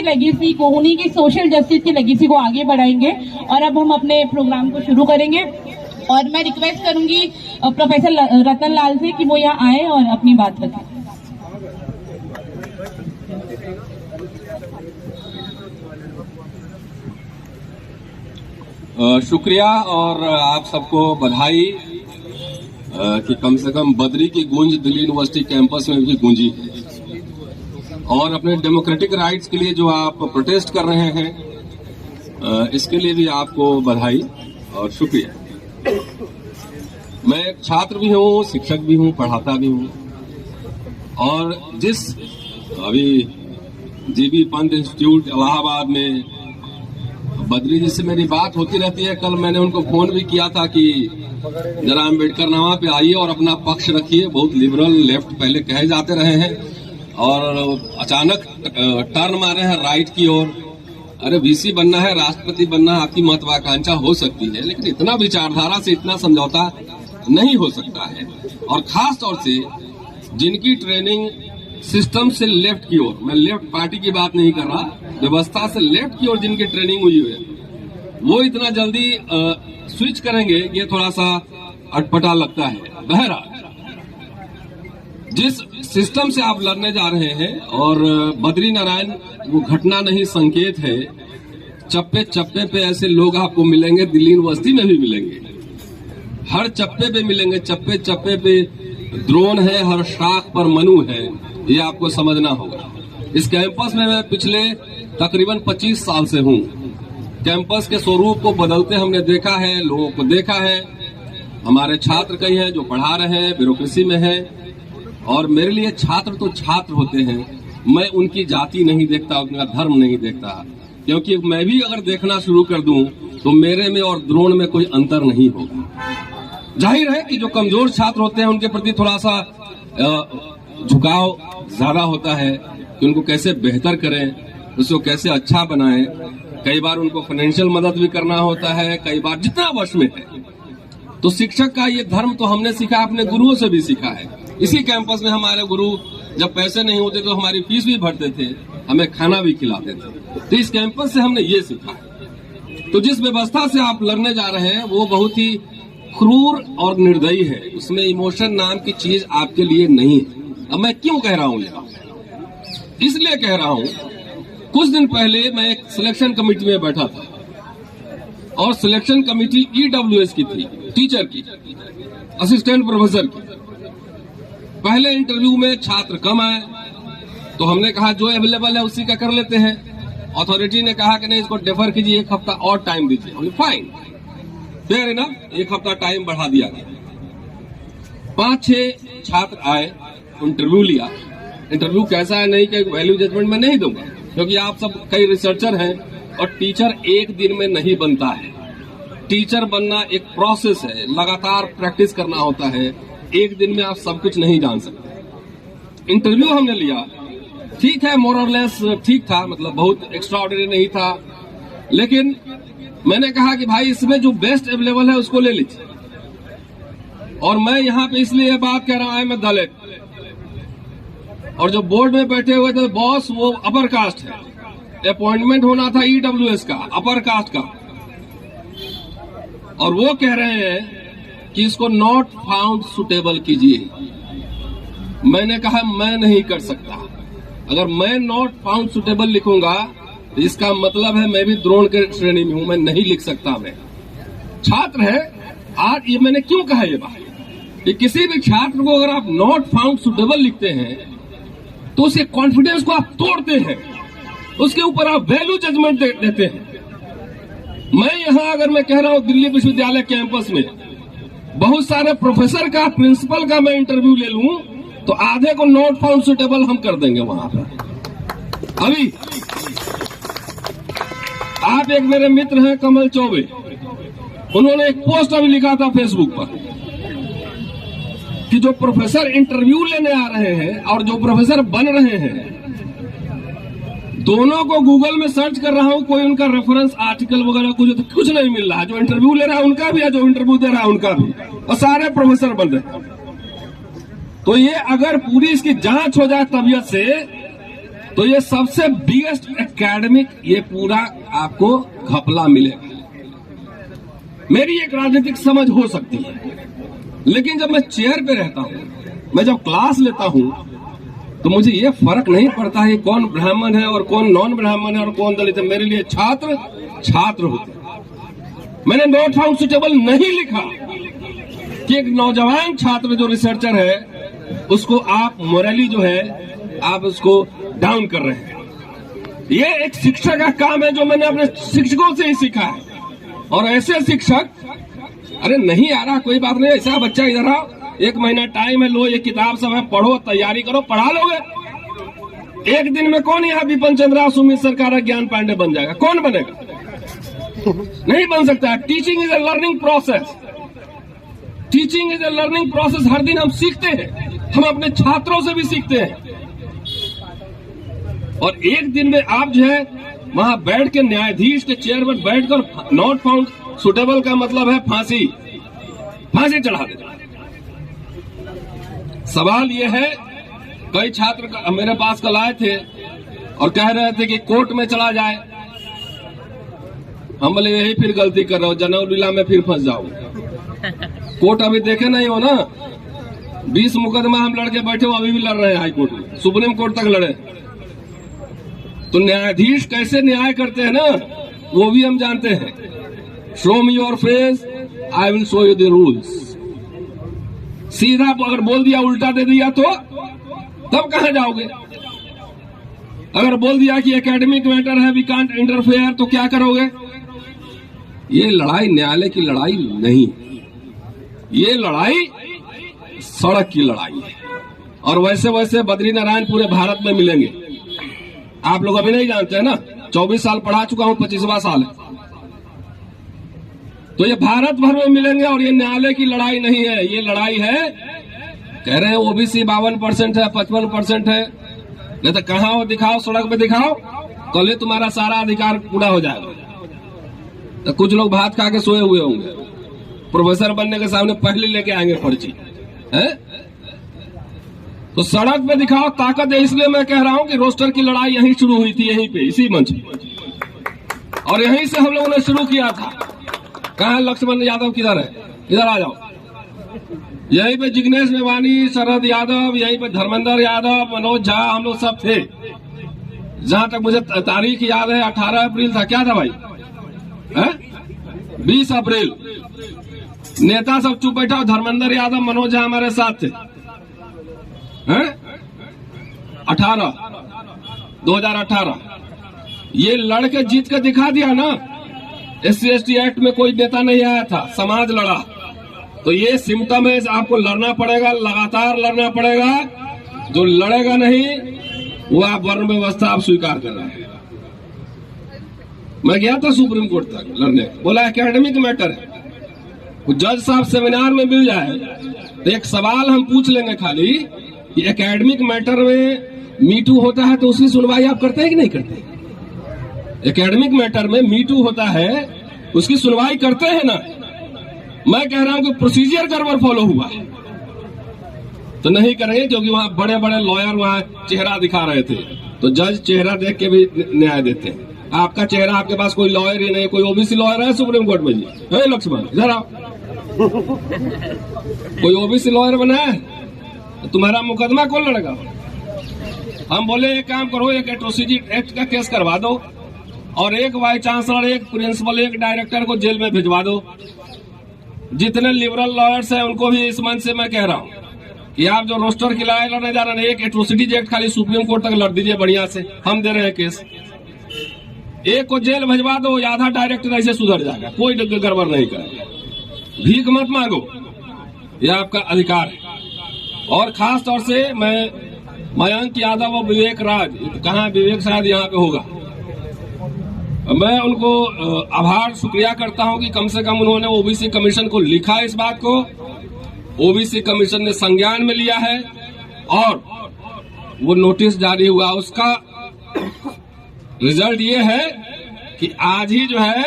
Legacy को, उन्हीं की सोशल जस्टिस की लेगेसी को आगे बढ़ाएंगे। और अब हम अपने प्रोग्राम को शुरू करेंगे और मैं रिक्वेस्ट करूंगी प्रोफेसर रतन लाल से कि वो यहाँ आए और अपनी बात रखें। शुक्रिया और आप सबको बधाई कि कम से कम बद्री की गूंज दिल्ली यूनिवर्सिटी कैंपस में भी गूंजी और अपने डेमोक्रेटिक राइट्स के लिए जो आप प्रोटेस्ट कर रहे हैं इसके लिए भी आपको बधाई और शुक्रिया। मैं एक छात्र भी हूँ, शिक्षक भी हूँ, पढ़ाता भी हूँ और जिस अभी जीबी पंत इंस्टीट्यूट इलाहाबाद में बद्री जी से मेरी बात होती रहती है। कल मैंने उनको फोन भी किया था कि जरा अम्बेडकर नामा पे आइए और अपना पक्ष रखिए। बहुत लिबरल लेफ्ट पहले कहे जाते रहे हैं और अचानक टर्न मारे हैं राइट की ओर। अरे वीसी बनना है, राष्ट्रपति बनना आपकी महत्वाकांक्षा हो सकती है, लेकिन इतना विचारधारा से इतना समझौता नहीं हो सकता है। और खास तौर से जिनकी ट्रेनिंग सिस्टम से लेफ्ट की ओर, मैं लेफ्ट पार्टी की बात नहीं कर रहा, व्यवस्था से लेफ्ट की ओर जिनकी ट्रेनिंग हुई है वो इतना जल्दी स्विच करेंगे, ये थोड़ा सा अटपटा लगता है। बहरहाल जिस सिस्टम से आप लड़ने जा रहे हैं और बद्री नारायण वो घटना नहीं संकेत है। चप्पे चप्पे पे ऐसे लोग आपको मिलेंगे, दिल्ली यूनिवर्सिटी में भी मिलेंगे, हर चप्पे पे मिलेंगे। चप्पे चप्पे पे द्रोण है, हर शाख पर मनु है, ये आपको समझना होगा। इस कैंपस में मैं पिछले तकरीबन 25 साल से हूँ। कैंपस के स्वरूप को बदलते हमने देखा है, लोगों को देखा है। हमारे छात्र कई हैं जो पढ़ा रहे हैं, ब्यूरोक्रेसी में है और मेरे लिए छात्र तो छात्र होते हैं। मैं उनकी जाति नहीं देखता, उनका धर्म नहीं देखता, क्योंकि मैं भी अगर देखना शुरू कर दूं तो मेरे में और द्रोण में कोई अंतर नहीं होगा। जाहिर है कि जो कमजोर छात्र होते हैं उनके प्रति थोड़ा सा झुकाव ज्यादा होता है कि उनको कैसे बेहतर करें, उसको कैसे अच्छा बनाएं। कई बार उनको फाइनेंशियल मदद भी करना होता है, कई बार जितना वश में है। तो शिक्षक का ये धर्म तो हमने सीखा, अपने गुरुओं से भी सीखा है। इसी कैंपस में हमारे गुरु जब पैसे नहीं होते तो हमारी फीस भी भरते थे, हमें खाना भी खिलाते थे। तो इस कैंपस से हमने ये सीखा है। तो जिस व्यवस्था से आप लड़ने जा रहे हैं वो बहुत ही क्रूर और निर्दयी है। उसमें इमोशन नाम की चीज आपके लिए नहीं है। अब मैं क्यों कह रहा हूं ये बात? इसलिए कह रहा हूं, कुछ दिन पहले मैं एक सिलेक्शन कमेटी में बैठा था और सिलेक्शन कमेटी EWS की थी, टीचर की, असिस्टेंट प्रोफेसर की। पहले इंटरव्यू में छात्र कम आए तो हमने कहा जो अवेलेबल है उसी का कर लेते हैं। अथॉरिटी ने कहा कि नहीं, इसको डेफर कीजिए, 1 हफ्ता और टाइम दीजिए। हमने फाइन, फेयर इनफ, 1 हफ्ता टाइम बढ़ा दिया गया। 5-6 छात्र आए, इंटरव्यू लिया। इंटरव्यू कैसा है नहीं कि वैल्यू जजमेंट में नहीं दूंगा, क्योंकि आप सब कई रिसर्चर हैं और टीचर एक दिन में नहीं बनता है। टीचर बनना एक प्रोसेस है, लगातार प्रैक्टिस करना होता है। एक दिन में आप सब कुछ नहीं जान सकते। इंटरव्यू हमने लिया, ठीक है, मोर और लेस ठीक था, मतलब बहुत एक्स्ट्राऑर्डिनरी नहीं था, लेकिन मैंने कहा कि भाई इसमें जो बेस्ट अवेलेबल है उसको ले लीजिए। और मैं यहाँ पे इसलिए ये बात कह रहा हूं, मैं दलित, और जो बोर्ड में बैठे हुए थे बॉस वो अपर कास्ट है, अपॉइंटमेंट होना था EWS का, अपर कास्ट का, और वो कह रहे हैं कि इसको नॉट फाउंड सुटेबल कीजिए। मैंने कहा मैं नहीं कर सकता। अगर मैं नॉट फाउंड सुटेबल लिखूंगा तो इसका मतलब है मैं भी द्रोण के श्रेणी में हूं, मैं नहीं लिख सकता। मैं छात्र है। आज ये मैंने क्यों कहा ये बात कि किसी भी छात्र को अगर आप नॉट फाउंड सुटेबल लिखते हैं तो उसके कॉन्फिडेंस को आप तोड़ते हैं, उसके ऊपर आप वैल्यू जजमेंट देते हैं। मैं यहां अगर मैं कह रहा हूं दिल्ली विश्वविद्यालय कैंपस में बहुत सारे प्रोफेसर का, प्रिंसिपल का मैं इंटरव्यू ले लूं तो आधे को नॉट फाउंड सुटेबल हम कर देंगे वहां पर। अभी आप एक मेरे मित्र हैं कमल चौबे, उन्होंने एक पोस्ट अभी लिखा था फेसबुक पर कि जो प्रोफेसर इंटरव्यू लेने आ रहे हैं और जो प्रोफेसर बन रहे हैं, दोनों को गूगल में सर्च कर रहा हूं, कोई उनका रेफरेंस आर्टिकल वगैरह कुछ नहीं मिल रहा है। जो इंटरव्यू ले रहा है उनका भी है, जो इंटरव्यू दे रहा है उनका भी, और सारे प्रोफेसर बन रहे हैं। तो ये अगर पूरी इसकी जांच हो जाए तबीयत से तो ये सबसे बिगेस्ट एकेडमिक ये पूरा आपको घपला मिलेगा। मेरी एक राजनीतिक समझ हो सकती है, लेकिन जब मैं चेयर पे रहता हूं, मैं जब क्लास लेता हूं, तो मुझे ये फर्क नहीं पड़ता है कौन ब्राह्मण है और कौन नॉन ब्राह्मण है और कौन दलित है। मेरे लिए छात्र छात्र होते हैं। मैंने नॉट फाउंड सुटेबल नहीं लिखा कि एक नौजवान छात्र जो रिसर्चर है उसको आप मोरली जो है आप उसको डाउन कर रहे हैं। ये एक शिक्षक का काम है जो मैंने अपने शिक्षकों से ही सीखा है। और ऐसे शिक्षक, अरे नहीं आ रहा कोई बात नहीं, ऐसा बच्चा इधर आओ, 1 महीना टाइम है, लो ये किताब सब है, पढ़ो, तैयारी करो, पढ़ा लोगे। एक दिन में कौन यहाँ बिपिन चंद्र, सुमित सरकार, ज्ञान पांडे बन जाएगा? कौन बनेगा? नहीं बन सकता। Teaching is a learning process. Teaching is a learning process. हर दिन हम सीखते हैं, हम अपने छात्रों से भी सीखते हैं। और एक दिन में आप जो है वहां बैठ के न्यायाधीश के चेयर पर बैठकर नॉट फाउंड सुटेबल का मतलब है फांसी चढ़ा दे। सवाल यह है, कई छात्र मेरे पास कल आए थे और कह रहे थे कि कोर्ट में चला जाए। हम बोले यही फिर गलती कर रहे हो, जनेऊ लीला में फिर फंस जाओ। कोर्ट अभी देखे नहीं हो ना, 20 मुकदमा हम लड़के बैठे हो, अभी भी लड़ रहे हैं हाई कोर्ट में, सुप्रीम कोर्ट तक लड़े। तो न्यायाधीश कैसे न्याय करते हैं ना, वो भी हम जानते हैं। Show me your face, I will show you the rules. सीधा अगर बोल दिया, उल्टा दे दिया तो तब कहां जाओगे? अगर बोल दिया कि एकेडमिक मैटर है, वी कांट इंटरफेयर, तो क्या करोगे? ये लड़ाई न्यायालय की लड़ाई नहीं, ये लड़ाई सड़क की लड़ाई है। और वैसे वैसे बद्री नारायण पूरे भारत में मिलेंगे। आप लोग अभी नहीं जानते हैं ना, 24 साल पढ़ा चुका हूं, 25वां साल है। तो ये भारत भर में मिलेंगे। और ये न्यायालय की लड़ाई नहीं है, ये लड़ाई है, कह रहे हैं ओबीसी 52% है, 55% है, नहीं तो कहां हो? दिखाओ, सड़क पे दिखाओ, कल ही तुम्हारा सारा अधिकार पूरा हो जाएगा। तो कुछ लोग भात खा के सोए हुए होंगे, प्रोफेसर बनने के सामने पहले लेके आएंगे पर्ची है। तो सड़क पे दिखाओ ताकत है। इसलिए मैं कह रहा हूं कि रोस्टर की लड़ाई यहीं शुरू हुई थी, यहीं पे, इसी मंच पे, और यहीं से हम लोगों ने शुरू किया था। कहां लक्ष्मण यादव, किधर है? इधर आ जाओ। यहीं पे जिग्नेश मेवानी, शरद यादव, यहीं पे धर्मेंद्र यादव, मनोज झा, हम लोग सब थे। जहां तक मुझे तारीख याद है, 18 अप्रैल था, क्या था भाई? 20 अप्रैल। नेता सब चुप बैठा, धर्मेंद्र यादव, मनोज झा हमारे साथ थे। 2018 ये लड़के जीत के दिखा दिया ना। SC/ST एक्ट में कोई नेता नहीं आया था, समाज लड़ा। तो ये सिम्टम है, आपको लड़ना पड़ेगा, लगातार लड़ना पड़ेगा। जो लड़ेगा नहीं वो आप वर्ण व्यवस्था आप स्वीकार कर रहे हैं। मैं गया था सुप्रीम कोर्ट तक लड़ने, बोला एकेडमिक मैटर है। जज साहब सेमिनार में मिल जाए तो एक सवाल हम पूछ लेंगे खाली कि एकेडमिक मैटर में मीटू होता है तो उसकी सुनवाई आप करते हैं कि नहीं करते? एकेडमिक मैटर में मीटू होता है, उसकी सुनवाई करते हैं ना? मैं कह रहा हूं कि प्रोसीजर गड़बड़ फॉलो हुआ है तो नहीं करेंगे, क्योंकि वहां बड़े बड़े लॉयर वहां चेहरा दिखा रहे थे। तो जज चेहरा देख के भी न्याय देते हैं। आपका चेहरा, आपके पास कोई लॉयर ही नहीं, कोई ओबीसी लॉयर है सुप्रीम कोर्ट में जी? है लक्ष्मण, इधर आओ। कोई ओबीसी लॉयर बना है? तुम्हारा मुकदमा कौन लड़ेगा? हम बोले एक काम करो, एक एट्रोसिटी एक्ट का केस करवा दो और एक वाइस चांसलर, एक प्रिंसिपल, एक डायरेक्टर को जेल में भिजवा दो। जितने लिबरल लॉयर्स हैं उनको भी इस मंच से मैं कह रहा हूं कि आप जो रोस्टर की लड़ाई लड़ने जा रहे हैं, एक एट्रोसिटी एक्ट खाली सुप्रीम कोर्ट तक लड़ दीजिए बढ़िया से, हम दे रहे हैं केस। एक को जेल भिजवा दो, आधा डायरेक्टर ऐसे सुधर जाएगा, कोई गड़बड़ नहीं करेगा। भीख मत मांगो, यह आपका अधिकार है। और खास तौर से मैं मयंक यादव और विवेक राज, कहाँ विवेक शायद यहाँ पे होगा, मैं उनको आभार शुक्रिया करता हूं कि कम से कम उन्होंने ओबीसी कमीशन को लिखा इस बात को, ओबीसी कमीशन ने संज्ञान में लिया है और वो नोटिस जारी हुआ। उसका रिजल्ट ये है कि आज ही जो है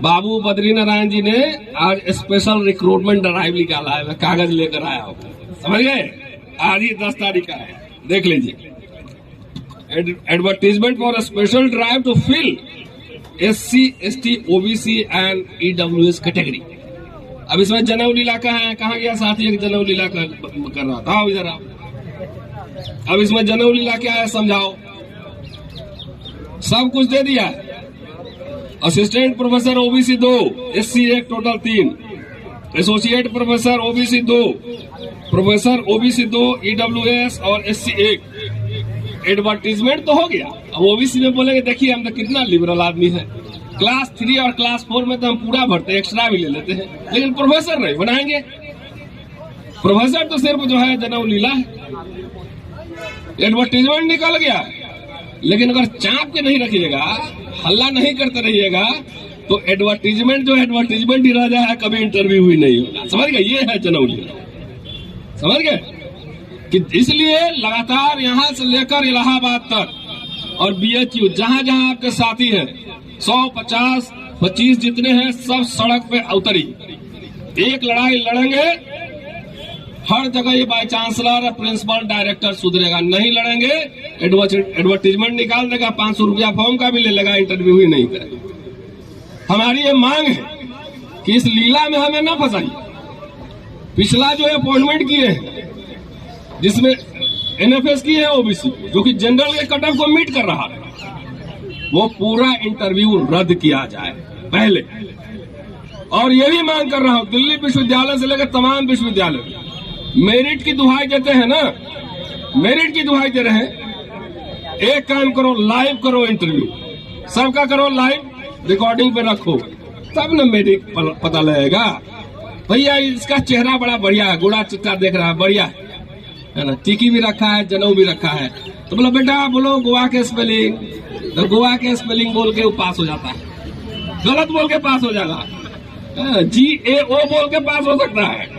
बाबू बद्री नारायण जी ने आज स्पेशल रिक्रूटमेंट ड्राइव निकाला है। मैं कागज लेकर आया हूं, समझ गए? आज ही 10 तारीख का है, देख लीजिए। advertisement for a special drive to fill SC, ST, OBC and EWS category. अब इसमें जनेऊ लीला का है, कहाँ गया साथी एक जनेऊ लीला कर रहा था, आओ इधर आओ। अब इसमें जनेऊ लीला क्या है समझाओ। सब कुछ दे दिया है। Assistant professor OBC 2, SC 1 total 3, associate professor OBC 2, professor OBC 2, EWS और SC 1। एडवर्टीजमेंट तो हो गया। अब OBC में बोलेंगे देखिए हम तो कितना लिबरल आदमी है, क्लास 3 और क्लास 4 में तो हम पूरा भरते हैं, एक्स्ट्रा भी ले लेते हैं, लेकिन प्रोफेसर नहीं बनाएंगे। प्रोफेसर तो सिर्फ जो है जनेऊ लीला है। एडवर्टीजमेंट निकल गया, लेकिन अगर चाप के नहीं रखिएगा, हल्ला नहीं करते रहिएगा, तो एडवर्टीजमेंट जो एडवर्टीजमेंट ही रह जाए, कभी इंटरव्यू भी नहीं होगा। समझ गए, ये है जनेऊ लीला। समझ गए कि इसलिए लगातार यहां से लेकर इलाहाबाद तक और BHU जहां जहां आपके साथी हैं 100, 50, 25 जितने हैं, सब सड़क पे उतरी। एक लड़ाई लड़ेंगे, हर जगह ये बाई चांसलर, प्रिंसिपल, डायरेक्टर सुधरेगा नहीं। लड़ेंगे, एडवर्टीजमेंट निकाल देगा, 500 रुपया फॉर्म का भी ले लेगा, इंटरव्यू ही नहीं करेगा। हमारी ये मांग है कि इस लीला में हमें न फंसाइए। पिछला जो अपॉइंटमेंट किए हैं, जिसमें NFS की है OBC, जो कि जनरल के कट ऑफ को मीट कर रहा है, वो पूरा इंटरव्यू रद्द किया जाए पहले। और ये भी मांग कर रहा हूं दिल्ली विश्वविद्यालय से लेकर तमाम विश्वविद्यालय, मेरिट की दुहाई देते हैं ना, मेरिट की दुहाई दे रहे हैं, एक काम करो, लाइव करो इंटरव्यू, सबका करो लाइव, रिकॉर्डिंग पे रखो, तब न मेरिट पता लगेगा। भैया इसका चेहरा बड़ा बढ़िया है, गोड़ा चिट्टा देख रहा है, बढ़िया है ना, टीकी भी रखा है, जनेऊ भी रखा है, तो बोलो बेटा बोलो गोवा के स्पेलिंग, तो गोवा के स्पेलिंग बोल के वो पास हो जाता है। गलत बोल के पास हो जाएगा, GAO बोल के पास हो सकता है।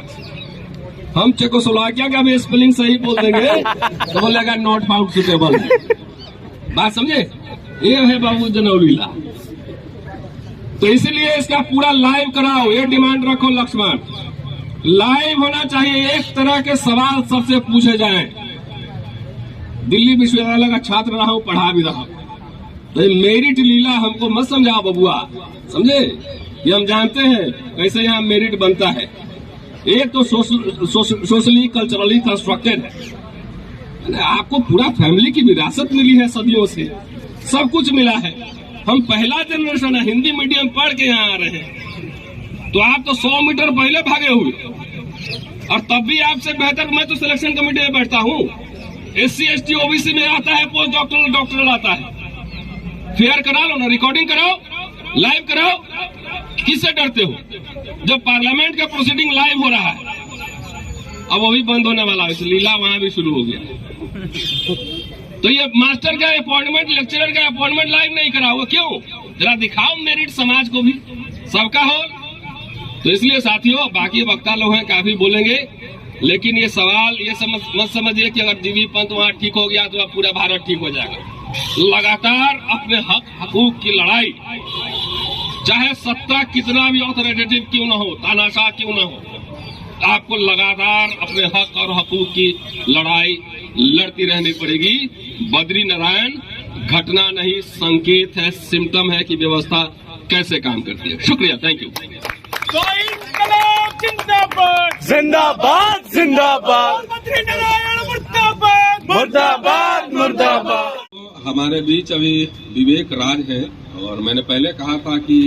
हम चेकोस्लोवाकिया का भी स्पेलिंग सही बोल देंगे तो बोलेगा नॉट फाउंड सुटेबल। बात समझे, ये है बाबू जनेऊ लीला। तो इसलिए इसका पूरा लाइव कराओ, ये डिमांड रखो लक्ष्मण, लाइव होना चाहिए। एक तरह के सवाल सबसे पूछे जाएं। दिल्ली विश्वविद्यालय का छात्र रहा हूं, पढ़ा भी रहा, तो ये मेरिट लीला हमको मत समझाओ बबुआ, समझे। ये हम जानते हैं कैसे यहाँ मेरिट बनता है। एक तो सोशली कल्चरली कंस्ट्रक्टेड है, आपको पूरा फैमिली की विरासत मिली है, सदियों से सब कुछ मिला है। हम पहला जनरेशन है, हिंदी मीडियम पढ़ के यहाँ आ रहे हैं, तो आप तो 100 मीटर पहले भागे हुए, और तब भी आपसे बेहतर मैं तो सिलेक्शन कमेटी में बैठता हूँ। SC, ST, OBC में आता है पोस्ट डॉक्टरल, डॉक्टरल आता है। फेयर करा लो ना, रिकॉर्डिंग कराओ, लाइव कराओ, किससे डरते हो? जब पार्लियामेंट का प्रोसीडिंग लाइव हो रहा है, अब वो भी बंद होने वाला है, लीला वहां भी शुरू हो गया। तो ये मास्टर का अपॉइंटमेंट, लेक्चरर का अपॉइंटमेंट लाइव नहीं करा हुआ, क्यों? जरा दिखाओ मेरिट समाज को भी, सबका हो। तो इसलिए साथियों, बाकी वक्ता लोग हैं, काफी बोलेंगे, लेकिन ये सवाल ये मत समझिए कि अगर जीवी पंत वहां ठीक हो गया तो अब पूरा भारत ठीक हो जाएगा। लगातार अपने हक हकूक की लड़ाई, चाहे सत्ता कितना भी ऑथोरिटेटिव क्यों न हो, तानाशाह क्यों न हो, आपको लगातार अपने हक और हकूक की लड़ाई लड़ती रहनी पड़ेगी। बद्री नारायण घटना नहीं, संकेत है, सिम्टम है कि व्यवस्था कैसे काम करती है। शुक्रिया, थैंक यू। जिंदाबाद जिंदाबाद जिंदाबाद, बद्री नारायण मुर्दाबाद मुर्दाबाद मुर्दाबाद। हमारे बीच अभी विवेक राज है, और मैंने पहले कहा था कि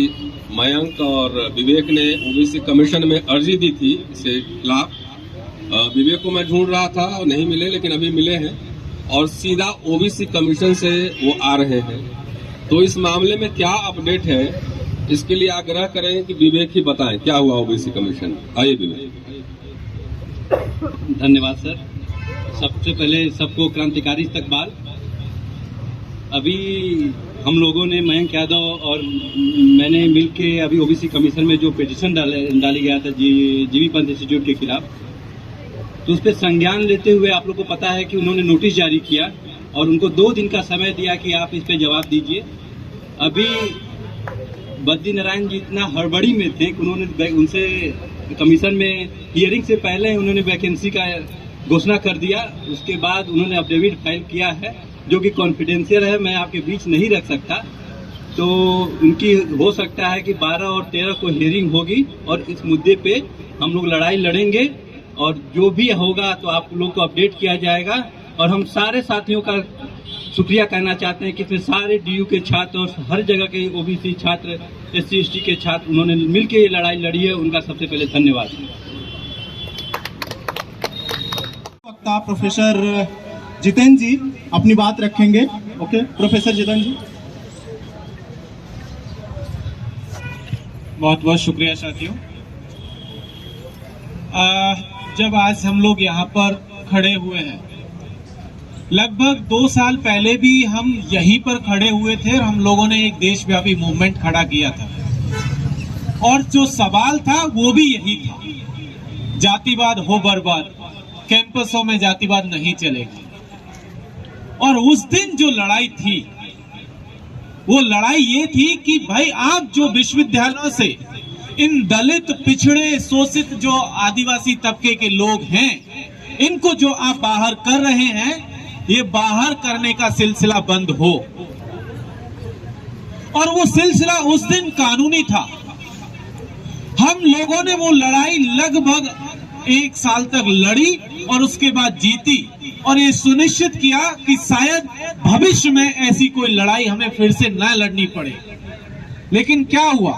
मयंक और विवेक ने OBC कमीशन में अर्जी दी थी इसके खिलाफ। विवेक को मैं ढूंढ रहा था और नहीं मिले, लेकिन अभी मिले हैं और सीधा OBC कमीशन से वो आ रहे हैं। तो इस मामले में क्या अपडेट है, इसके लिए आग्रह करें कि विवेक ही बताएं क्या हुआ OBC कमीशन। आइए विवेक। धन्यवाद सर। सबसे पहले सबको क्रांतिकारी इस्तकबाल। अभी हम लोगों ने, मयंक यादव और मैंने मिलके अभी OBC कमीशन में जो पिटीशन डाली गया था जीवी पंत इंस्टीट्यूट के खिलाफ, तो उस पर संज्ञान लेते हुए आप लोग को पता है कि उन्होंने नोटिस जारी किया और उनको 2 दिन का समय दिया कि आप इस पे जवाब दीजिए। अभी बद्री नारायण जी इतना हड़बड़ी में थे कि उन्होंने उनसे कमीशन में हियरिंग से पहले उन्होंने वैकेंसी का घोषणा कर दिया। उसके बाद उन्होंने एफिडेविट फाइल किया है जो कि कॉन्फिडेंशियल है, मैं आपके बीच नहीं रख सकता। तो उनकी हो सकता है कि 12 और 13 को हियरिंग होगी और इस मुद्दे पे हम लोग लड़ाई लड़ेंगे और जो भी होगा तो आप लोग को अपडेट किया जाएगा। और हम सारे साथियों का शुक्रिया कहना चाहते हैं कि इसमें सारे डीयू के छात्र और हर जगह के ओबीसी छात्र, SC ST के छात्र, उन्होंने मिलकर ये लड़ाई लड़ी है। उनका सबसे पहले धन्यवाद। वक्ता प्रोफेसर जितेंद्र जी अपनी बात रखेंगे। ओके, प्रोफेसर जितेंद्र जी। बहुत बहुत शुक्रिया साथियों। जब आज हम लोग यहाँ पर खड़े हुए हैं, लगभग 2 साल पहले भी हम यहीं पर खड़े हुए थे और हम लोगों ने एक देशव्यापी मूवमेंट खड़ा किया था और जो सवाल था वो भी यही था, जातिवाद हो बर्बाद, कैंपसों में जातिवाद नहीं चलेगा। और उस दिन जो लड़ाई थी वो लड़ाई ये थी कि भाई आप जो विश्वविद्यालयों से इन दलित, पिछड़े, शोषित जो आदिवासी तबके के लोग हैं, इनको जो आप बाहर कर रहे हैं, ये बाहर करने का सिलसिला बंद हो। और वो सिलसिला उस दिन कानूनी था। हम लोगों ने वो लड़ाई लगभग 1 साल तक लड़ी और उसके बाद जीती और ये सुनिश्चित किया कि शायद भविष्य में ऐसी कोई लड़ाई हमें फिर से न लड़नी पड़े। लेकिन क्या हुआ,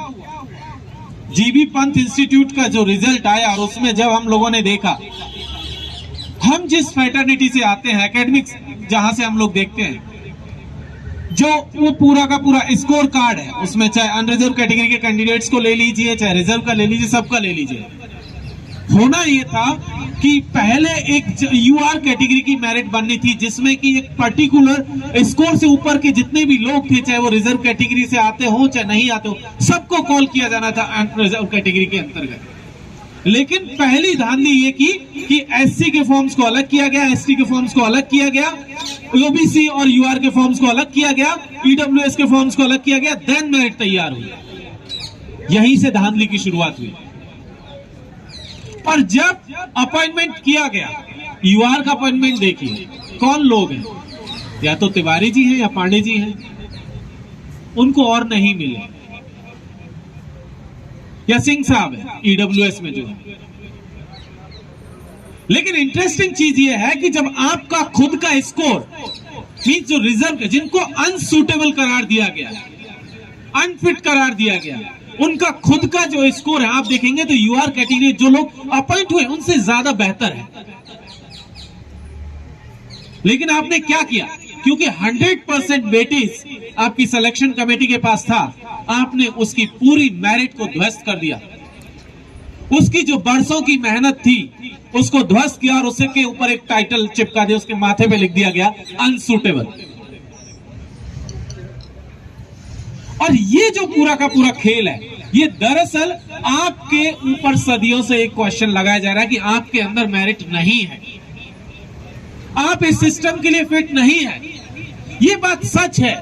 जीबी पंत इंस्टीट्यूट का जो रिजल्ट आया और उसमें जब हम लोगों ने देखा, हम जिस फैटर्निटी से आते हैं, एकेडमिक्स जहां से हम लोग देखते हैं, जो वो पूरा का पूरा स्कोर कार्ड है, उसमें चाहे अनरिजर्व कैटेगरी के कैंडिडेट्स को ले लीजिए, चाहे रिजर्व का ले लीजिए, सबका ले लीजिए। होना ये था कि पहले एक यूआर कैटेगरी की मेरिट बननी थी जिसमें कि एक पर्टिकुलर स्कोर से ऊपर के जितने भी लोग थे, चाहे वो रिजर्व कैटेगरी से आते हो चाहे नहीं आते हो, सबको कॉल किया जाना था रिजर्व कैटेगरी के अंतर्गत। लेकिन पहली धांधली ये की कि एससी के फॉर्म्स को अलग किया गया, एसटी के फॉर्म्स को अलग किया गया, ओबीसी और यूआर के फॉर्म्स को अलग किया गया, ईडब्ल्यूएस के फॉर्म्स को अलग किया गया, देन मेरिट तैयार हुई। यहीं से धांधली की शुरुआत हुई। और जब अपॉइंटमेंट किया गया, यूआर का अपॉइंटमेंट देखिए, कौन लोग हैं, या तो तिवारी जी हैं या पांडे जी हैं, उनको और नहीं मिले, या सिंह साहब है ईडब्ल्यूएस में जो है। लेकिन इंटरेस्टिंग चीज यह है कि जब आपका खुद का स्कोर, जो रिजर्व, जिनको अनसूटेबल करार दिया गया, अनफिट करार दिया गया, उनका खुद का जो स्कोर है आप देखेंगे तो यूआर कैटेगरी जो लोग अपॉइंट हुए उनसे ज्यादा बेहतर है। लेकिन आपने क्या किया, क्योंकि 100% वेटेज आपकी सिलेक्शन कमेटी के पास था, आपने उसकी पूरी मेरिट को ध्वस्त कर दिया। उसकी जो बरसों की मेहनत थी उसको ध्वस्त किया और उसके ऊपर एक टाइटल चिपका दिया, उसके माथे पे लिख दिया गया अनसूटेबल। और ये जो पूरा का पूरा खेल है, ये दरअसल आपके ऊपर सदियों से एक क्वेश्चन लगाया जा रहा है कि आपके अंदर मेरिट नहीं है, आप इस सिस्टम के लिए फिट नहीं है। ये बात सच है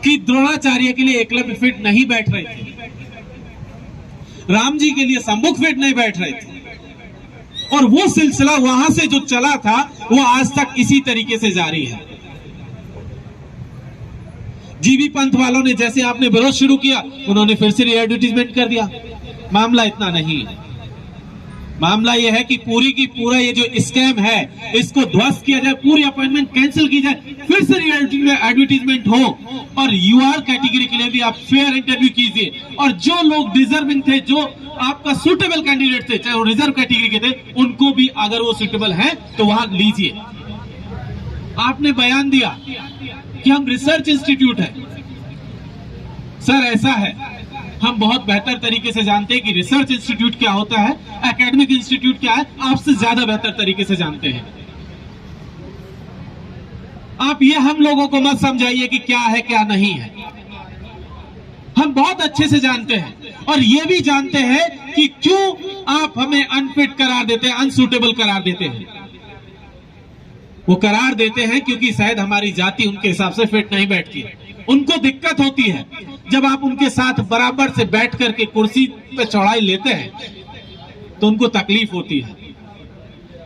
कि द्रोणाचार्य के लिए एकलव्य फिट नहीं बैठ रहे थे, राम जी के लिए सम्मुख फिट नहीं बैठ रहे थे, और वो सिलसिला वहां से जो चला था वो आज तक इसी तरीके से जारी है। जीबी पंथ वालों ने जैसे आपने विरोध शुरू किया, उन्होंने फिर से एडवर्टीजमेंट कर दिया। मामला इतना नहीं है, मामला यह है कि पूरी की पूरा ये जो स्कैम है इसको ध्वस्त किया जाए, पूरी अपॉइंटमेंट कैंसिल की जाए, फिर से एडवर्टीजमेंट हो, और यूआर कैटेगरी के लिए भी आप फेयर इंटरव्यू कीजिए, और जो लोग डिजर्विंग थे, जो आपका सुटेबल कैंडिडेट थे, चाहे वो रिजर्व कैटेगरी के थे, उनको भी अगर वो सुटेबल है तो वहां लीजिए। आपने बयान दिया कि हम रिसर्च इंस्टीट्यूट है। सर ऐसा है, हम बहुत बेहतर तरीके से जानते हैं कि रिसर्च इंस्टीट्यूट क्या होता है, एकेडमिक इंस्टीट्यूट क्या है, आपसे ज्यादा बेहतर तरीके से जानते हैं। आप ये हम लोगों को मत समझाइए कि क्या है क्या नहीं है, हम बहुत अच्छे से जानते हैं, और ये भी जानते हैं कि क्यों आप हमें अनफिट करार देते हैं, अनसूटेबल करार देते हैं। वो करार देते हैं क्योंकि शायद हमारी जाति उनके हिसाब से फिट नहीं बैठती है। उनको दिक्कत होती है जब आप उनके साथ बराबर से बैठ करके कुर्सी पे चौड़ाई लेते हैं तो उनको तकलीफ होती है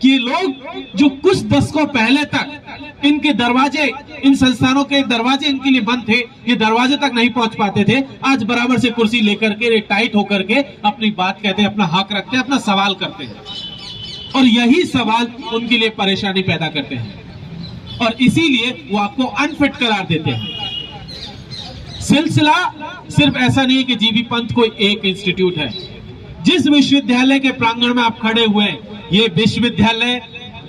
कि ये लोग जो कुछ दशकों पहले तक इनके दरवाजे, इन संस्थानों के दरवाजे इनके लिए बंद थे, ये दरवाजे तक नहीं पहुंच पाते थे, आज बराबर से कुर्सी लेकर के टाइट होकर के अपनी बात कहते हैं, अपना हक रखते हैं, अपना सवाल करते हैं, और यही सवाल उनके लिए परेशानी पैदा करते हैं और इसीलिए वो आपको अनफिट करार देते हैं। सिलसिला सिर्फ ऐसा नहीं है कि जीबी पंत कोई एक इंस्टीट्यूट है। जिस विश्वविद्यालय के प्रांगण में आप खड़े हुए हैं, ये विश्वविद्यालय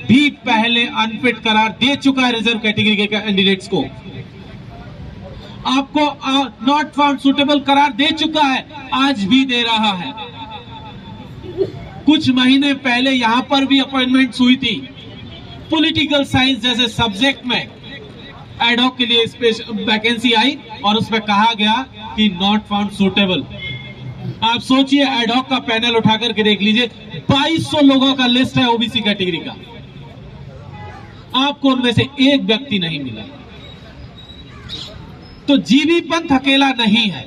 भी पहले अनफिट करार दे चुका है रिजर्व कैटेगरी के कैंडिडेट्स को, आपको नॉट फाउंड सुटेबल करार दे चुका है, आज भी दे रहा है। कुछ महीने पहले यहां पर भी अपॉइंटमेंट्स हुई थी पॉलिटिकल साइंस जैसे सब्जेक्ट में, एडहॉक के लिए स्पेशल वैकेंसी आई और उसमें कहा गया कि नॉट फाउंड सुटेबल। आप सोचिए, एडहॉक का पैनल उठा करके देख लीजिए, 2200 लोगों का लिस्ट है ओबीसी कैटेगरी का, आपको उनमें से एक व्यक्ति नहीं मिला। तो जीबी पंत अकेला नहीं है,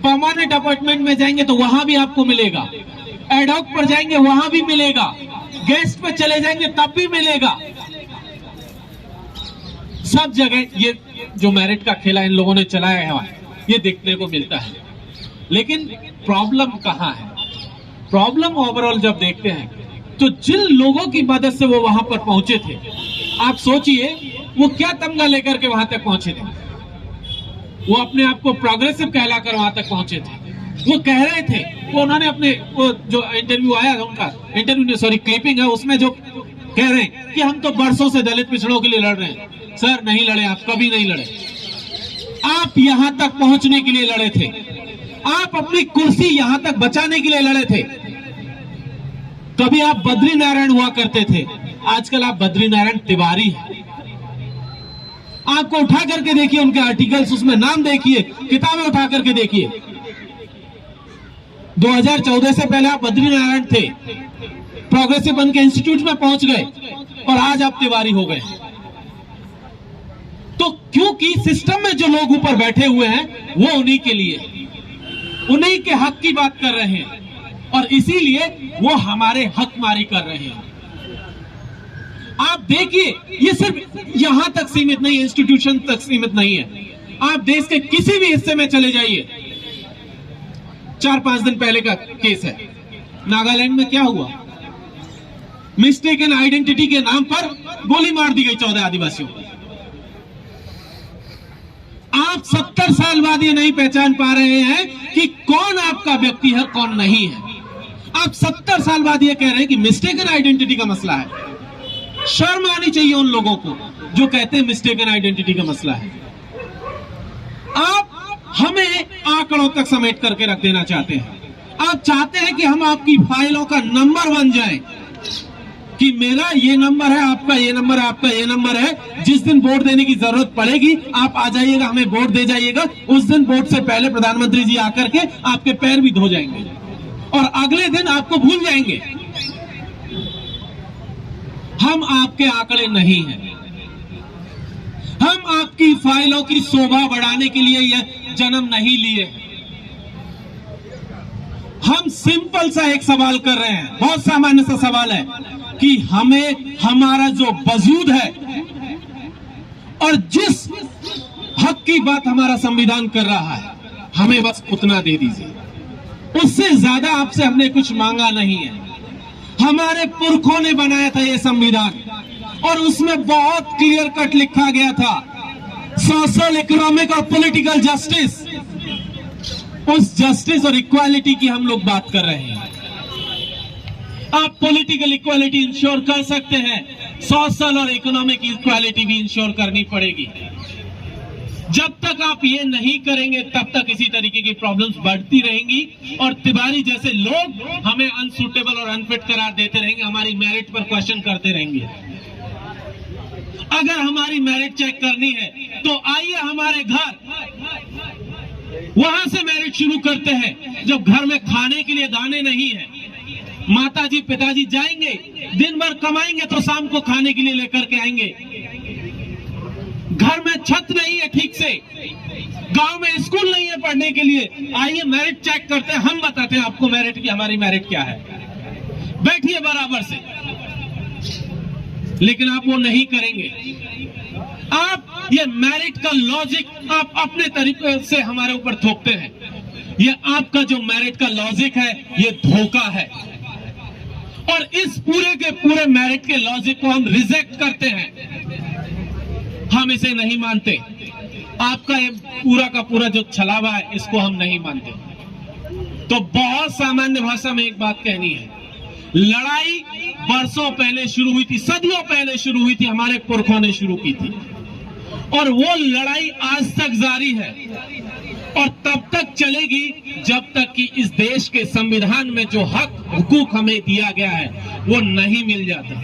परमानेंट अपॉइंटमेंट में जाएंगे तो वहां भी आपको मिलेगा, एडहॉक पर जाएंगे वहां भी मिलेगा, गेस्ट पे चले जाएंगे तब भी मिलेगा। सब जगह ये जो मेरिट का खेला इन लोगों ने चलाया है ये देखने को मिलता है। लेकिन प्रॉब्लम कहां है? प्रॉब्लम ओवरऑल जब देखते हैं तो जिन लोगों की मदद से वो वहां पर पहुंचे थे, आप सोचिए वो क्या तमगा लेकर के वहां तक पहुंचे थे। वो अपने आप को प्रोग्रेसिव कहलाकर वहां तक पहुंचे थे। वो कह रहे थे, वो उन्होंने अपने वो जो इंटरव्यू आया उनका इंटरव्यू सॉरी क्लिपिंग है, उसमें जो कह रहे हैं कि हम तो बरसों से दलित पिछड़ों के लिए लड़ रहे हैं। सर नहीं लड़े, आप कभी नहीं लड़े, आप यहां तक पहुंचने के लिए लड़े थे, आप अपनी कुर्सी यहां तक बचाने के लिए लड़े थे। कभी आप बद्री नारायण हुआ करते थे, आजकल आप बद्री नारायण तिवारी हैं। आपको उठा करके देखिए उनके आर्टिकल्स, उसमें नाम देखिए, किताबें उठा करके देखिए। 2014 से पहले आप बद्री नारायण थे, प्रोग्रेसिव बन के इंस्टीट्यूट में पहुंच गए और आज आप तिवारी हो गए। तो क्योंकि सिस्टम में जो लोग ऊपर बैठे हुए हैं वो उन्हीं के लिए, उन्हीं के हक की बात कर रहे हैं और इसीलिए वो हमारे हक मारी कर रहे हैं। आप देखिए, ये सिर्फ यहां तक सीमित नहीं है, इंस्टीट्यूशन तक सीमित नहीं है। आप देश के किसी भी हिस्से में चले जाइए। 4-5 दिन पहले का केस है, नागालैंड में क्या हुआ? मिस्टेकन आइडेंटिटी के नाम पर गोली मार दी गई 14 आदिवासियों को। आप 70 साल बाद ये नहीं पहचान पा रहे हैं कि कौन आपका व्यक्ति है, कौन नहीं है। आप 70 साल बाद ये कह रहे हैं कि मिस्टेकन आइडेंटिटी का मसला है। शर्म आनी चाहिए उन लोगों को जो कहते हैं मिस्टेकन आइडेंटिटी का मसला है। आप हमें आंकड़ों तक समेट करके रख देना चाहते हैं। आप चाहते हैं कि हम आपकी फाइलों का नंबर बन जाएं, कि मेरा ये नंबर है, आपका ये नंबर है, आपका ये नंबर है। जिस दिन वोट देने की जरूरत पड़ेगी आप आ जाइएगा, हमें वोट दे जाइएगा। उस दिन वोट से पहले प्रधानमंत्री जी आकर के आपके पैर भी धो जाएंगे और अगले दिन आपको भूल जाएंगे। हम आपके आंकड़े नहीं हैं। हम आपकी फाइलों की शोभा बढ़ाने के लिए यह जन्म नहीं लिए। हम सिंपल सा एक सवाल कर रहे हैं, बहुत सामान्य सा सवाल है कि हमें हमारा जो वजूद है और जिस हक की बात हमारा संविधान कर रहा है, हमें बस उतना दे दीजिए। उससे ज्यादा आपसे हमने कुछ मांगा नहीं है। हमारे पुरखों ने बनाया था ये संविधान और उसमें बहुत क्लियर कट लिखा गया था सोशल, इकोनॉमिक और पॉलिटिकल जस्टिस। उस जस्टिस और इक्वालिटी की हम लोग बात कर रहे हैं। आप पॉलिटिकल इक्वालिटी इंश्योर कर सकते हैं, सोशल और इकोनॉमिक इक्वालिटी भी इंश्योर करनी पड़ेगी। जब तक आप ये नहीं करेंगे तब तक इसी तरीके की प्रॉब्लम्स बढ़ती रहेंगी और तिवारी जैसे लोग हमें अनसूटेबल और अनफिट करार देते रहेंगे, हमारी मेरिट पर क्वेश्चन करते रहेंगे। अगर हमारी मेरिट चेक करनी है तो आइए हमारे घर, वहां से मेरिट शुरू करते हैं। जब घर में खाने के लिए दाने नहीं है, माताजी पिताजी जाएंगे, दिन भर कमाएंगे तो शाम को खाने के लिए लेकर के आएंगे। घर में छत नहीं है ठीक से, गांव में स्कूल नहीं है पढ़ने के लिए, आइए मेरिट चेक करते हैं। हम बताते हैं आपको मेरिट की, हमारी मेरिट क्या है। बैठिए बराबर से, लेकिन आप वो नहीं करेंगे। आप ये मेरिट का लॉजिक आप अपने तरीके से हमारे ऊपर थोपते हैं। ये आपका जो मेरिट का लॉजिक है ये धोखा है, और इस पूरे के पूरे मेरिट के लॉजिक को हम रिजेक्ट करते हैं। हम इसे नहीं मानते। आपका ये पूरा का पूरा जो छलावा है इसको हम नहीं मानते। तो बहुत सामान्य भाषा में एक बात कहनी है, लड़ाई बरसों पहले शुरू हुई थी, सदियों पहले शुरू हुई थी, हमारे पुरखों ने शुरू की थी, और वो लड़ाई आज तक जारी है और तब तक चलेगी जब तक कि इस देश के संविधान में जो हक हुकूक हमें दिया गया है वो नहीं मिल जाता।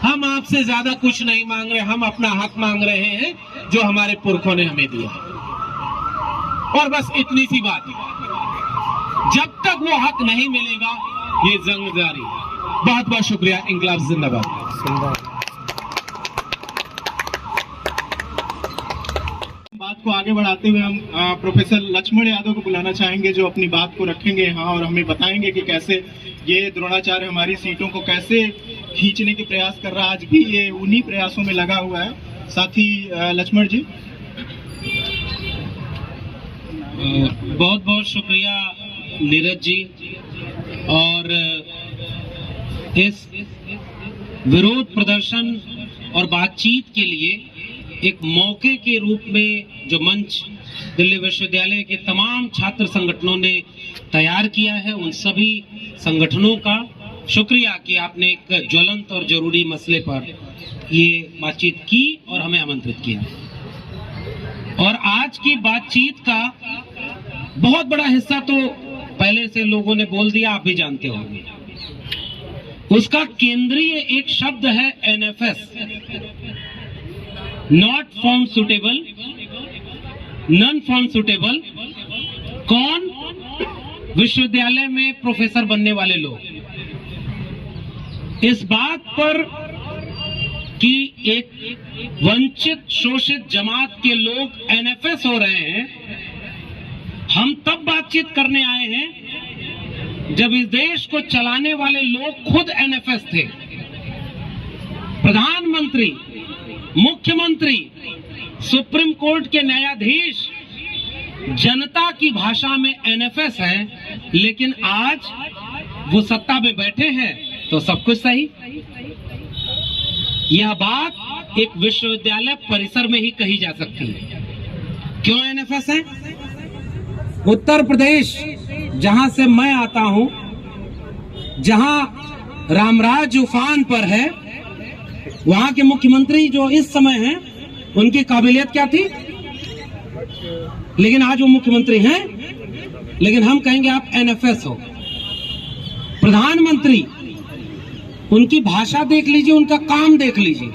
हम आपसे ज्यादा कुछ नहीं मांग रहे, हम अपना हक मांग रहे हैं जो हमारे पुरखों ने हमें दिया है। और बस इतनी सी बात है, जब तक वो हक नहीं मिलेगा ये जंग जारी है। बहुत बहुत शुक्रिया। इंकलाब जिंदाबाद। बात को आगे बढ़ाते हुए हम प्रोफेसर लक्ष्मण यादव को बुलाना चाहेंगे, जो अपनी बात को रखेंगे यहाँ और हमें बताएंगे कि कैसे ये द्रोणाचार्य हमारी सीटों को कैसे खींचने के प्रयास कर रहा है। आज भी ये उन्हीं प्रयासों में लगा हुआ है। साथी लक्ष्मण जी, बहुत बहुत शुक्रिया नीरज जी। और इस विरोध प्रदर्शन और बातचीत के लिए एक मौके के रूप में जो मंच दिल्ली विश्वविद्यालय के तमाम छात्र संगठनों ने तैयार किया है, उन सभी संगठनों का शुक्रिया कि आपने एक ज्वलंत और जरूरी मसले पर ये बातचीत की और हमें आमंत्रित किया। और आज की बातचीत का बहुत बड़ा हिस्सा तो पहले से लोगों ने बोल दिया, आप भी जानते होंगे। उसका केंद्रीय एक शब्द है NFS, not found suitable, non found suitable. कौन? विश्वविद्यालय में प्रोफेसर बनने वाले लोग। इस बात पर कि एक वंचित शोषित जमात के लोग एनएफएस हो रहे हैं, हम तब बातचीत करने आए हैं जब इस देश को चलाने वाले लोग खुद एनएफएस थे। प्रधानमंत्री, मुख्यमंत्री, सुप्रीम कोर्ट के न्यायाधीश जनता की भाषा में एनएफएस हैं, लेकिन आज वो सत्ता में बैठे हैं तो सब कुछ सही। यह बात एक विश्वविद्यालय परिसर में ही कही जा सकती है। क्यों एनएफएस है? उत्तर प्रदेश, जहां से मैं आता हूं, जहां रामराज उफान पर है, वहां के मुख्यमंत्री जो इस समय हैं, उनकी काबिलियत क्या थी? लेकिन आज वो मुख्यमंत्री हैं, लेकिन हम कहेंगे आप एनएफएस हो। प्रधानमंत्री, उनकी भाषा देख लीजिए, उनका काम देख लीजिए,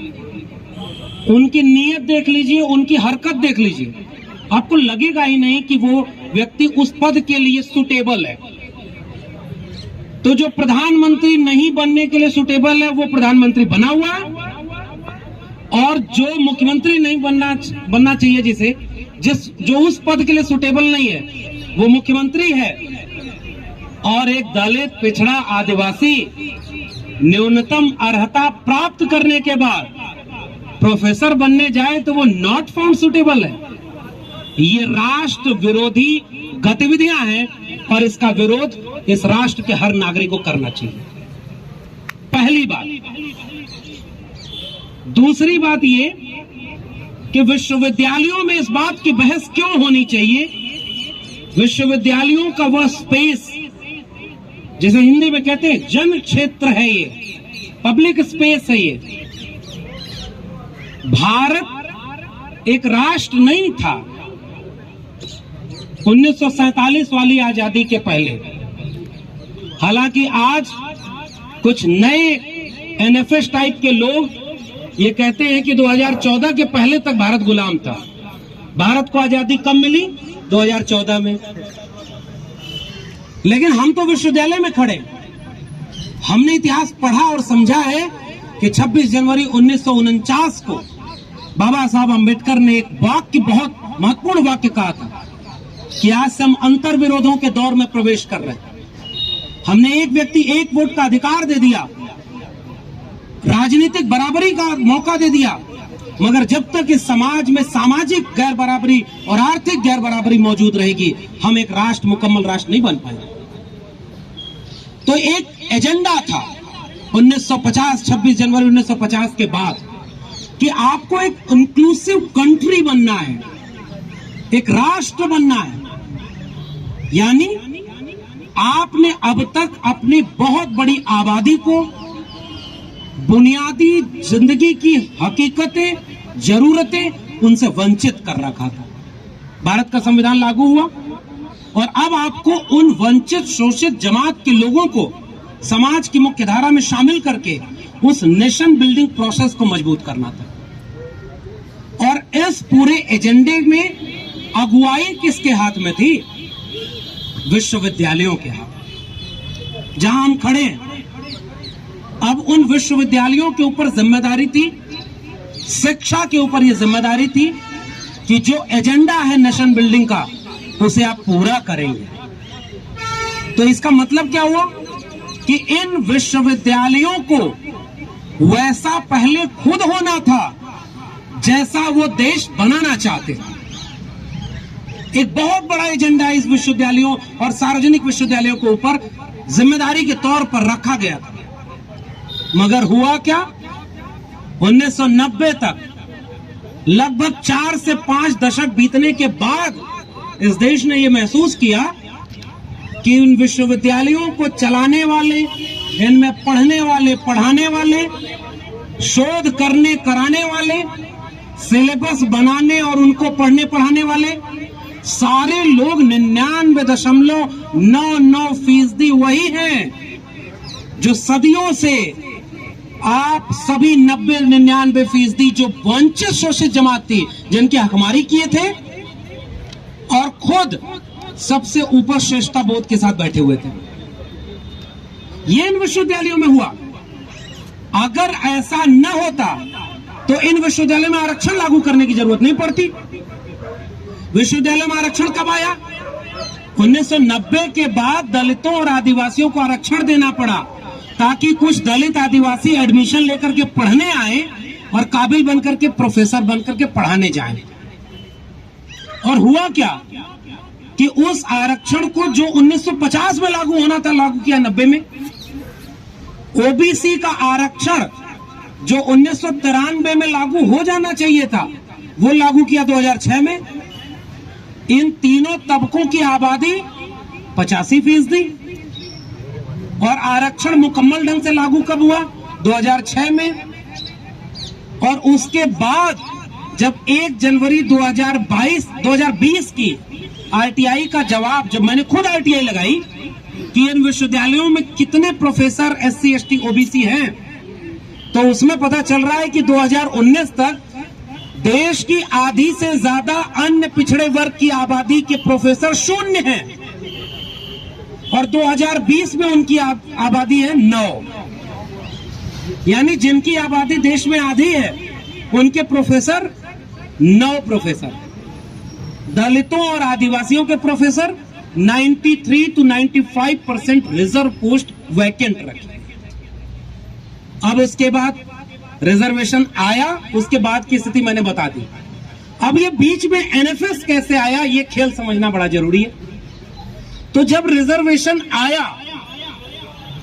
उनकी नीयत देख लीजिए, उनकी हरकत देख लीजिए, आपको लगेगा ही नहीं कि वो व्यक्ति उस पद के लिए सुटेबल है। तो जो प्रधानमंत्री नहीं बनने के लिए सुटेबल है वो प्रधानमंत्री बना हुआ है, और जो मुख्यमंत्री नहीं बनना चाहिए, जो उस पद के लिए सुटेबल नहीं है वो मुख्यमंत्री है। और एक दलित, पिछड़ा, आदिवासी न्यूनतम अर्हता प्राप्त करने के बाद प्रोफेसर बनने जाए तो वो नॉट फाउंड सुटेबल है। ये राष्ट्र विरोधी गतिविधियां हैं और इसका विरोध इस राष्ट्र के हर नागरिक को करना चाहिए। पहली बात। दूसरी बात ये कि विश्वविद्यालयों में इस बात की बहस क्यों होनी चाहिए? विश्वविद्यालयों का वह स्पेस, जिसे हिंदी में कहते हैं जन क्षेत्र है, ये पब्लिक स्पेस है। ये भारत एक राष्ट्र नहीं था 1947 वाली आजादी के पहले। हालांकि आज कुछ नए एनएफएस टाइप के लोग ये कहते हैं कि 2014 के पहले तक भारत गुलाम था। भारत को आजादी कब मिली? 2014 में। लेकिन हम तो विश्वविद्यालय में खड़े, हमने इतिहास पढ़ा और समझा है कि 26 जनवरी 1949 को बाबा साहब अंबेडकर ने एक वाक्य, बहुत महत्वपूर्ण वाक्य कहा था कि आज से हम अंतर विरोधों के दौर में प्रवेश कर रहे हैं। हमने एक व्यक्ति एक वोट का अधिकार दे दिया, राजनीतिक बराबरी का मौका दे दिया, मगर जब तक इस समाज में सामाजिक गैर बराबरी और आर्थिक गैर बराबरी मौजूद रहेगी, हम एक राष्ट्र, मुकम्मल राष्ट्र नहीं बन पाएंगे। तो एक एजेंडा था 1950, 26 जनवरी 1950 के बाद, कि आपको एक इंक्लूसिव कंट्री बनना है, एक राष्ट्र बनना है। यानी आपने अब तक अपनी बहुत बड़ी आबादी को बुनियादी जिंदगी की हकीकतें, जरूरतें उनसे वंचित कर रखा था। भारत का संविधान लागू हुआ और अब आपको उन वंचित, शोषित जमात के लोगों को समाज की मुख्य धारा में शामिल करके उस नेशन बिल्डिंग प्रोसेस को मजबूत करना था। और इस पूरे एजेंडे में अगुवाई किसके हाथ में थी? विश्वविद्यालयों के हाथ। जहां हम खड़े हैं, अब उन विश्वविद्यालयों के ऊपर जिम्मेदारी थी, शिक्षा के ऊपर यह जिम्मेदारी थी कि जो एजेंडा है नेशन बिल्डिंग का, उसे आप पूरा करेंगे। तो इसका मतलब क्या हुआ कि इन विश्वविद्यालयों को वैसा पहले खुद होना था जैसा वो देश बनाना चाहते थे। एक बहुत बड़ा एजेंडा इस विश्वविद्यालयों और सार्वजनिक विश्वविद्यालयों के ऊपर जिम्मेदारी के तौर पर रखा गया था। मगर हुआ क्या? 1990 तक, लगभग 4 से 5 दशक बीतने के बाद इस देश ने यह महसूस किया कि उन विश्वविद्यालयों को चलाने वाले, इनमें पढ़ने वाले, पढ़ाने वाले, शोध करने कराने वाले, सिलेबस बनाने और उनको पढ़ने पढ़ाने वाले सारे लोग 99.99% वही हैं जो सदियों से आप सभी 90-99% जो वंचित शोषित जमात थी, जिनकी हकमारी किए थे और खुद सबसे ऊपर श्रेष्ठता बोध के साथ बैठे हुए थे। ये इन विश्वविद्यालयों में हुआ। अगर ऐसा न होता तो इन विश्वविद्यालयों में आरक्षण लागू करने की जरूरत नहीं पड़ती। विश्वविद्यालय में आरक्षण कब आया? 1990 के बाद दलितों और आदिवासियों को आरक्षण देना पड़ा ताकि कुछ दलित आदिवासी एडमिशन लेकर के पढ़ने आए और काबिल बनकर के, प्रोफेसर बनकर के पढ़ाने जाएं। और हुआ क्या कि उस आरक्षण को जो 1950 में लागू होना था, लागू किया 90 में। ओबीसी का आरक्षण जो 1993 में लागू हो जाना चाहिए था, वो लागू किया 2006 में। इन तीनों तबकों की आबादी 85%। और आरक्षण मुकम्मल ढंग से लागू कब हुआ? 2006 में। और उसके बाद जब 1 जनवरी 2020 की आरटीआई का जवाब, जब मैंने खुद आरटीआई लगाई कि इन विश्वविद्यालयों में कितने प्रोफेसर SC ST OBC हैं, तो उसमें पता चल रहा है कि 2019 तक देश की आधी से ज्यादा अन्य पिछड़े वर्ग की आबादी के प्रोफेसर 0 हैं और 2020 में उनकी आबादी है 9। यानी जिनकी आबादी देश में आधी है, उनके प्रोफेसर 9 प्रोफेसर। दलितों और आदिवासियों के professor 93 to 95% reserve post vacant रखे। अब उसके बाद रिजर्वेशन आया, उसके बाद की स्थिति मैंने बता दी। अब ये बीच में NFS कैसे आया, ये खेल समझना बड़ा जरूरी है। तो जब रिजर्वेशन आया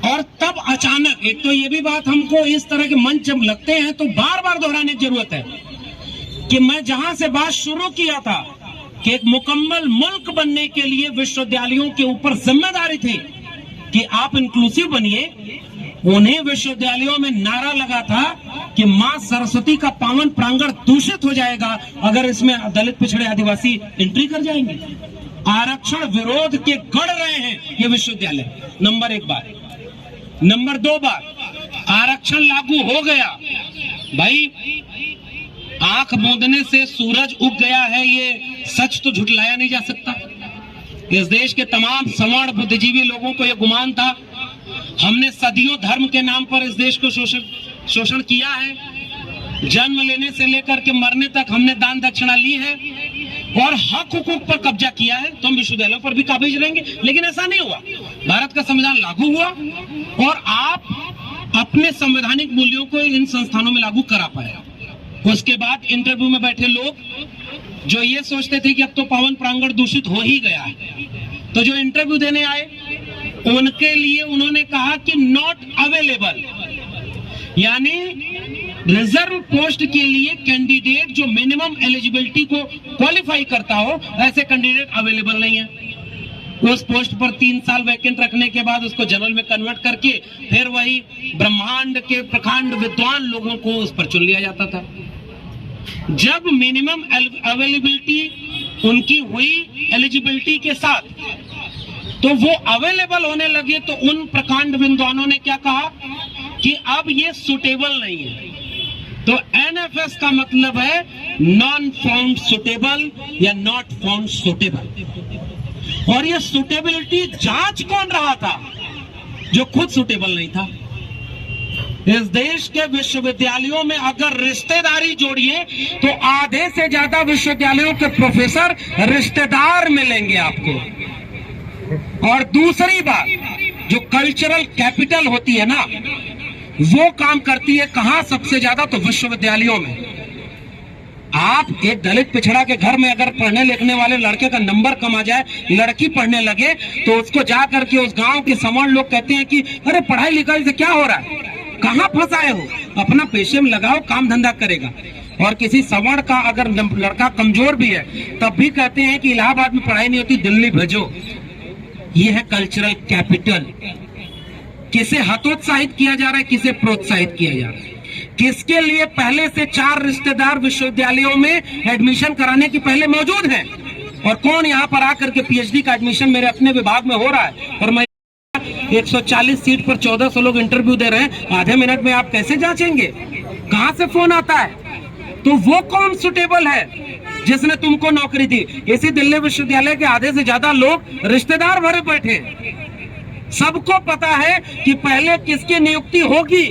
और तब अचानक, एक तो ये भी बात हमको इस तरह के मंच जब लगते हैं तो बार बार दोहराने की जरूरत है कि मैं जहां से बात शुरू किया था कि एक मुकम्मल मुल्क बनने के लिए विश्वविद्यालयों के ऊपर जिम्मेदारी थी कि आप इंक्लूसिव बनिए। उन्हें विश्वविद्यालयों में नारा लगा था कि मां सरस्वती का पावन प्रांगण दूषित हो जाएगा अगर इसमें दलित, पिछड़े, आदिवासी एंट्री कर जाएंगे। आरक्षण विरोध के गढ़ रहे हैं ये विश्वविद्यालय। नंबर 1 बात। नंबर 2 बात, आरक्षण लागू हो गया। भाई, आंख मूंदने से सूरज उग गया है, ये सच तो झुटलाया नहीं जा सकता। इस देश के तमाम सवर्ण बुद्धिजीवी लोगों को यह गुमान था। हमने सदियों धर्म के नाम पर इस देश को शोषण किया है। जन्म लेने से लेकर के मरने तक हमने दान दक्षिणा ली है और हक हुकूक पर कब्जा किया है। तो हम विश्वविद्यालयों पर भी काबिज रहेंगे, लेकिन ऐसा नहीं हुआ। भारत का संविधान लागू हुआ और आप अपने संवैधानिक मूल्यों को इन संस्थानों में लागू करा पाया। उसके बाद इंटरव्यू में बैठे लोग जो ये सोचते थे कि अब तो पावन प्रांगण दूषित हो ही गया है, तो जो इंटरव्यू देने आए उनके लिए उन्होंने कहा कि नॉट अवेलेबल, यानी रिजर्व पोस्ट के लिए कैंडिडेट जो मिनिमम एलिजिबिलिटी को क्वालिफाई करता हो, ऐसे कैंडिडेट अवेलेबल नहीं है। उस पोस्ट पर 3 साल वैकेंट रखने के बाद उसको जनरल में कन्वर्ट करके फिर वही ब्रह्मांड के प्रखंड विद्वान लोगों को उस पर चुन लिया जाता था। जब मिनिमम अवेलेबिलिटी उनकी हुई एलिजिबिलिटी के साथ, तो वो अवेलेबल होने लगे, तो उन प्रखंड विद्वानों ने क्या कहा कि अब ये सुटेबल नहीं है। तो एनएफएस का मतलब है नॉन फाउंड सुटेबल या नॉट फाउंड सुटेबल। और ये सुटेबिलिटी जांच कौन रहा था? जो खुद सुटेबल नहीं था। इस देश के विश्वविद्यालयों में अगर रिश्तेदारी जोड़िए तो आधे से ज्यादा विश्वविद्यालयों के प्रोफेसर रिश्तेदार मिलेंगे आपको। और दूसरी बात, जो कल्चरल कैपिटल होती है ना, वो काम करती है कहां सबसे ज्यादा? तो विश्वविद्यालयों में। आप एक दलित पिछड़ा के घर में अगर पढ़ने लिखने वाले लड़के का नंबर कम आ जाए, लड़की पढ़ने लगे, तो उसको जा करके उस गांव के सवर्ण लोग कहते हैं कि अरे पढ़ाई लिखाई से क्या हो रहा है, कहां फंसाए हो, अपना पेशे में लगाओ, काम धंधा करेगा। और किसी सवर्ण का अगर लड़का कमजोर भी है तब भी कहते हैं कि इलाहाबाद में पढ़ाई नहीं होती, दिल्ली भेजो। ये है कल्चरल कैपिटल। किसे हतोत्साहित किया जा रहा है, किसे प्रोत्साहित किया जा रहा है? किसके लिए पहले से 4 रिश्तेदार विश्वविद्यालयों में एडमिशन कराने की पहले मौजूद हैं, और कौन यहाँ पर आकर के पीएचडी का एडमिशन मेरे अपने विभाग में हो रहा है, और मैं 140 सीट पर 1400 लोग इंटरव्यू दे रहे हैं, आधे मिनट में आप कैसे जांचेंगे? कहां से फोन आता है? तो वो कौन सुटेबल है जिसने तुमको नौकरी दी? इसी दिल्ली विश्वविद्यालय के आधे से ज्यादा लोग रिश्तेदार भरे बैठे। सबको पता है कि पहले किसकी नियुक्ति होगी,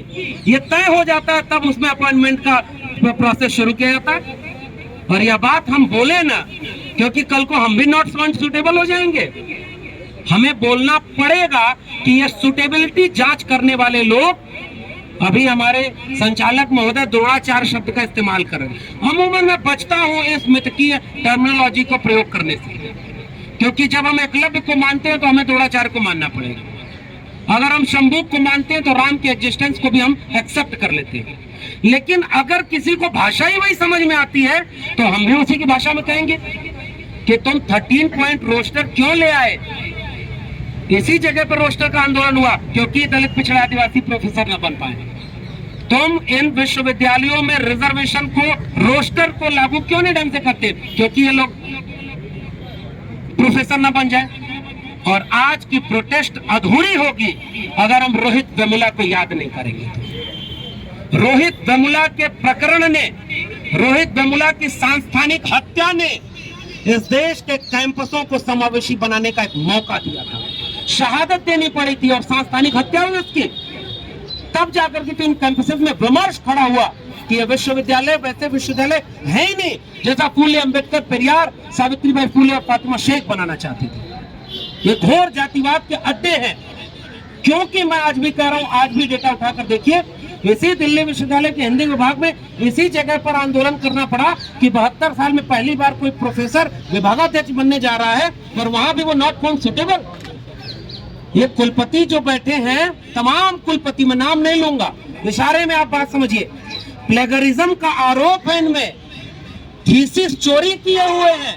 ये तय हो जाता है, तब उसमें अपॉइंटमेंट का प्रोसेस शुरू किया जाता है। और यह बात हम बोले ना, क्योंकि कल को हम भी नॉट फाउंड सुटेबल हो जाएंगे। हमें बोलना पड़ेगा कि ये सुटेबिलिटी जांच करने वाले लोग, अभी हमारे संचालक महोदय द्रोणाचार शब्द का इस्तेमाल कर रहे हैं। अमूमन मैं बचता हूं इस मिथकीय टर्मिनोलॉजी को प्रयोग करने से, क्योंकि जब हम एकलव्य को मानते हैं तो हमें द्रोणाचार्य को मानना पड़ेगा। अगर हम शंभू को मानते हैं तो राम के एग्जिस्टेंस को भी हम एक्सेप्ट कर लेते हैं। लेकिन अगर किसी को भाषा ही वही समझ में आती है तो हम भी उसी की भाषा में कहेंगे कि तुम 13 पॉइंट रोस्टर क्यों ले आए। इसी जगह पर रोस्टर का आंदोलन हुआ क्योंकि दलित पिछड़ा आदिवासी प्रोफेसर न बन पाए। तुम इन विश्वविद्यालयों में रिजर्वेशन को, रोस्टर को लागू क्यों नहीं ढंग से करते? क्योंकि ये लोग प्रोफेसर न बन जाए। और आज की प्रोटेस्ट अधूरी होगी अगर हम रोहित वेमुला को याद नहीं करेंगे। रोहित वेमुला के प्रकरण ने, रोहित वेमुला की सांस्थानिक हत्या ने इस देश के कैंपसों को समावेशी बनाने का एक मौका दिया था। शहादत देनी पड़ी थी और सांस्थानिक हत्या हुई उसकी। तब जाकर के इन कैंपसेस में विमर्श खड़ा हुआ कि ये विश्वविद्यालय वैसे विश्वविद्यालय है ही नहीं जैसा फूले अंबेडकर, पेरियार, सावित्रीबाई फूले और फातिमा शेख बनाना चाहते थे। ये घोर जातिवाद के अड्डे हैं। क्योंकि मैं आज भी कह रहा हूं, आज भी डेटा उठाकर देखिए, इसी दिल्ली विश्वविद्यालय के हिंदी विभाग में इसी जगह पर आंदोलन करना पड़ा कि 72 साल में पहली बार कोई प्रोफेसर विभागाध्यक्ष बनने जा रहा है, और वहां भी वो नॉट फाउंड सुटेबल। ये कुलपति जो बैठे हैं, तमाम कुलपति, मैं नाम नहीं लूंगा, इशारे में आप बात समझिए, प्लेगरिज्म का आरोप है इनमें, थीसिस चोरी किए हुए हैं,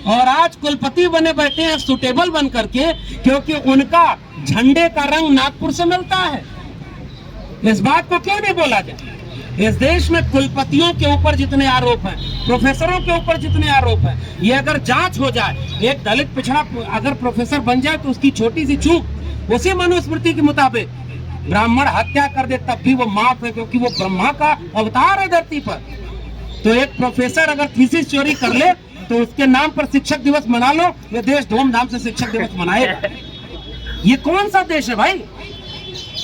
और आज कुलपति बने बैठे हैं सुटेबल बन करके, क्योंकि उनका झंडे का रंग नागपुर से मिलता है। इस बात को क्यों नहीं बोला जाए? इस देश में कुलपतियों के ऊपर जितने आरोप हैं, प्रोफेसरों के ऊपर जितने आरोप हैं, ये अगर जांच हो जाए, एक दलित पिछड़ा अगर प्रोफेसर बन जाए तो उसकी छोटी सी चूक उसी मनुस्मृति के मुताबिक ब्राह्मण हत्या कर दे तब भी वो माफ है, क्योंकि वो ब्रह्मा का अवतार है धरती पर। तो एक प्रोफेसर अगर थीसिस चोरी कर ले तो उसके नाम पर शिक्षक दिवस मना लो, ये देश धूमधाम से शिक्षक दिवस मनाएगा। ये कौन सा देश है भाई?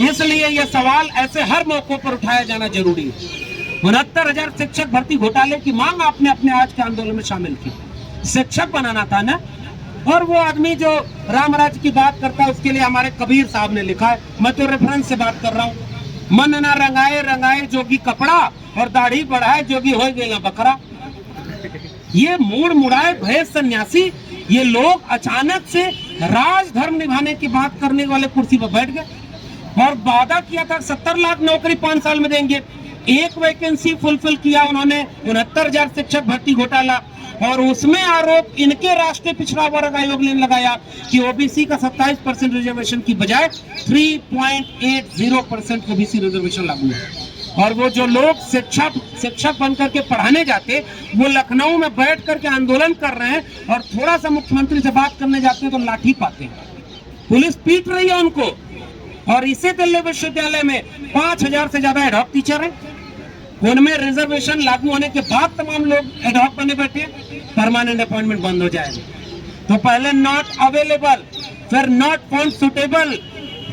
इसलिए यह सवाल ऐसे हर मौकों पर उठाया जाना जरूरी है। 69,000 शिक्षक भर्ती घोटाले की मांग आपने अपने आज के आंदोलन में शामिल की। शिक्षक बनाना था ना। और वो आदमी जो राम राज्य की बात करता है, उसके लिए हमारे कबीर साहब ने लिखा है, मैं तो रेफरेंस से बात कर रहा हूँ, मन ना रंगाए रंगाए जोगी कपड़ा, और दाढ़ी बढ़ाए जोगी हो गया बकरा। ये मूड मुड़ाए भय सन्यासी, ये लोग अचानक से राजधर्म निभाने की बात करने वाले कुर्सी पर बैठ गए और वादा किया था 70 लाख नौकरी 5 साल में देंगे। एक वैकेंसी फुलफिल किया उन्होंने, 69,000 शिक्षक भर्ती घोटाला, और उसमें आरोप इनके राष्ट्रीय पिछड़ा वर्ग आयोग ने लगाया कि ओबीसी का 27% रिजर्वेशन की बजाय 3.80% ओबीसी रिजर्वेशन लागू है। और वो जो लोग शिक्षक बन करके पढ़ाने जाते, वो लखनऊ में बैठ करके आंदोलन कर रहे हैं, और थोड़ा सा मुख्यमंत्री से बात करने जाते हैं तो लाठी पाते हैं, पुलिस पीट रही है उनको। और इसी दिल्ली विश्वविद्यालय में 5,000 से ज्यादा एडहॉक टीचर हैं, उनमें रिजर्वेशन लागू होने के बाद तमाम लोग एडहॉक बने बैठे, परमानेंट अपॉइंटमेंट बंद हो जाएगा। तो पहले नॉट अवेलेबल, फिर नॉट फाउंड सुटेबल,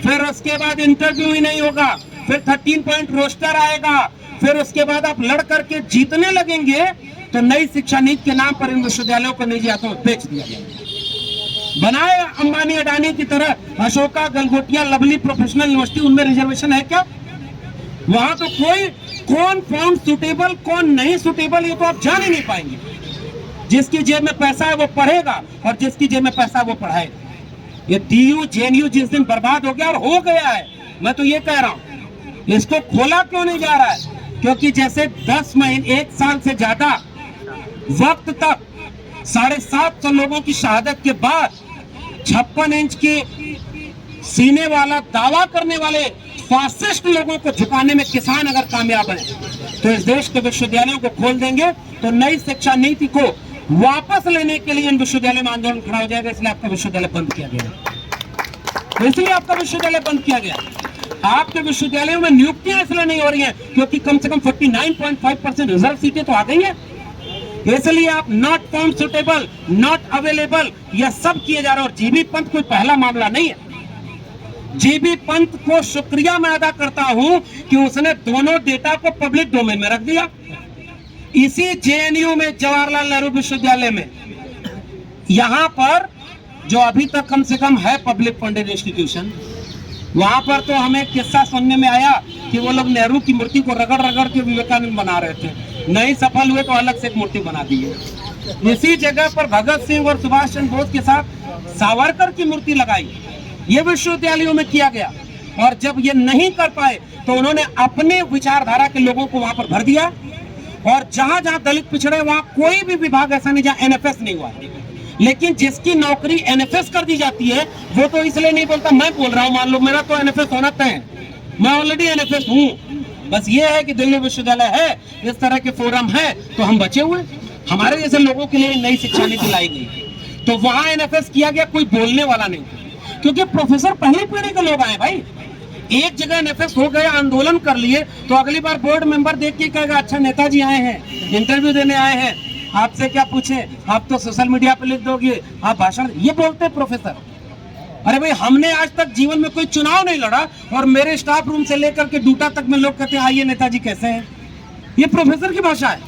फिर उसके बाद इंटरव्यू ही नहीं होगा, फिर 13 पॉइंट रोस्टर आएगा, फिर उसके बाद आप लड़ करके जीतने लगेंगे तो नई शिक्षा नीति के नाम पर इन विश्वविद्यालयों को निजी हाथों में बेच दिया जाएगा। बनाए अंबानी अडानी की तरह Ashoka, Galgotia, lovely professional university, उनमें रिजर्वेशन है क्या? वहां तो कौन फाउंड सुटेबल कौन नहीं सुटेबल ये तो आप जान ही नहीं पाएंगे। जिसकी जेब में पैसा है वो पढ़ेगा, और जिसकी जेब में पैसा है वो पढ़ाएगा। ये डीयू जेएनयू जिस दिन बर्बाद हो गया, और हो गया है, मैं तो ये कह रहा हूं, इसको खोला क्यों नहीं जा रहा है? क्योंकि जैसे 10 महीने 1 साल से ज्यादा वक्त तक 750 लोगों की शहादत के बाद 56 इंच की सीने वाला दावा करने वाले फासिस्ट लोगों को झुकाने में किसान अगर कामयाब है तो इस देश के विश्वविद्यालयों को खोल देंगे। तो नई शिक्षा नीति को वापस लेने के लिए इन विश्वविद्यालय में आंदोलन खड़ा हो जाएगा। इसलिए आपका विश्वविद्यालय बंद किया गया, इसलिए आपका विश्वविद्यालय बंद किया गया। आपके विश्वविद्यालयों में नियुक्तियां इसलिए नहीं हो रही हैं क्योंकि कम से कम 49.5% रिजर्व सीटें तो आ गई हैं। इसलिए आप not found suitable, not available, यह सब किए जा रहे हैं। और जीबी पंत कोई पहला मामला नहीं है। जीबी पंत को शुक्रिया मैं अदा करता हूं कि उसने दोनों डेटा को पब्लिक डोमेन में रख दिया। इसी जेएनयू में, जवाहरलाल नेहरू विश्वविद्यालय में, यहां पर जो अभी तक कम से कम है पब्लिक फंडेड इंस्टीट्यूशन, वहां पर तो हमें किस्सा सुनने में आया कि वो लोग नेहरू की मूर्ति को रगड़ रगड़ के विवेकानंद बना रहे थे, नहीं सफल हुए तो अलग से एक मूर्ति बना दी है। इसी जगह पर भगत सिंह और सुभाष चंद्र बोस के साथ सावरकर की मूर्ति लगाई, ये विश्वविद्यालयों में किया गया। और जब ये नहीं कर पाए तो उन्होंने अपने विचारधारा के लोगों को वहां पर भर दिया। और जहां जहां दलित पिछड़े, वहां कोई भी विभाग ऐसा नहीं जहां एनएफएस नहीं हुआ। लेकिन जिसकी नौकरी एनएफएस कर दी जाती है वो तो इसलिए नहीं बोलता, मैं बोल रहा हूं, मान लो मेरा तो एनएफएस होना तय है, मैं ऑलरेडी एनएफएस हूं। बस ये है कि दिल्ली विश्वविद्यालय है, इस तरह के फोरम है तो हम बचे हुए। हमारे जैसे लोगों के लिए नई शिक्षा नीति लाई गई तो वहां एनएफएस किया गया, कोई बोलने वाला नहीं, क्योंकि प्रोफेसर पहली पीढ़ी के लोग आए भाई। एक जगह एनएफएस हो गया, आंदोलन कर लिए, तो अगली बार बोर्ड मेंबर देख के कहेगा अच्छा नेताजी आए हैं, इंटरव्यू देने आए हैं, आपसे क्या पूछे, आप तो सोशल मीडिया पे लिख दोगे, आप भाषण, ये बोलते हैं प्रोफेसर। अरे भाई, हमने आज तक जीवन में कोई चुनाव नहीं लड़ा और मेरे स्टाफ रूम से लेकर के डूटा तक में लोग कहते हैं आइए नेताजी कैसे हैं। ये प्रोफेसर की भाषा है।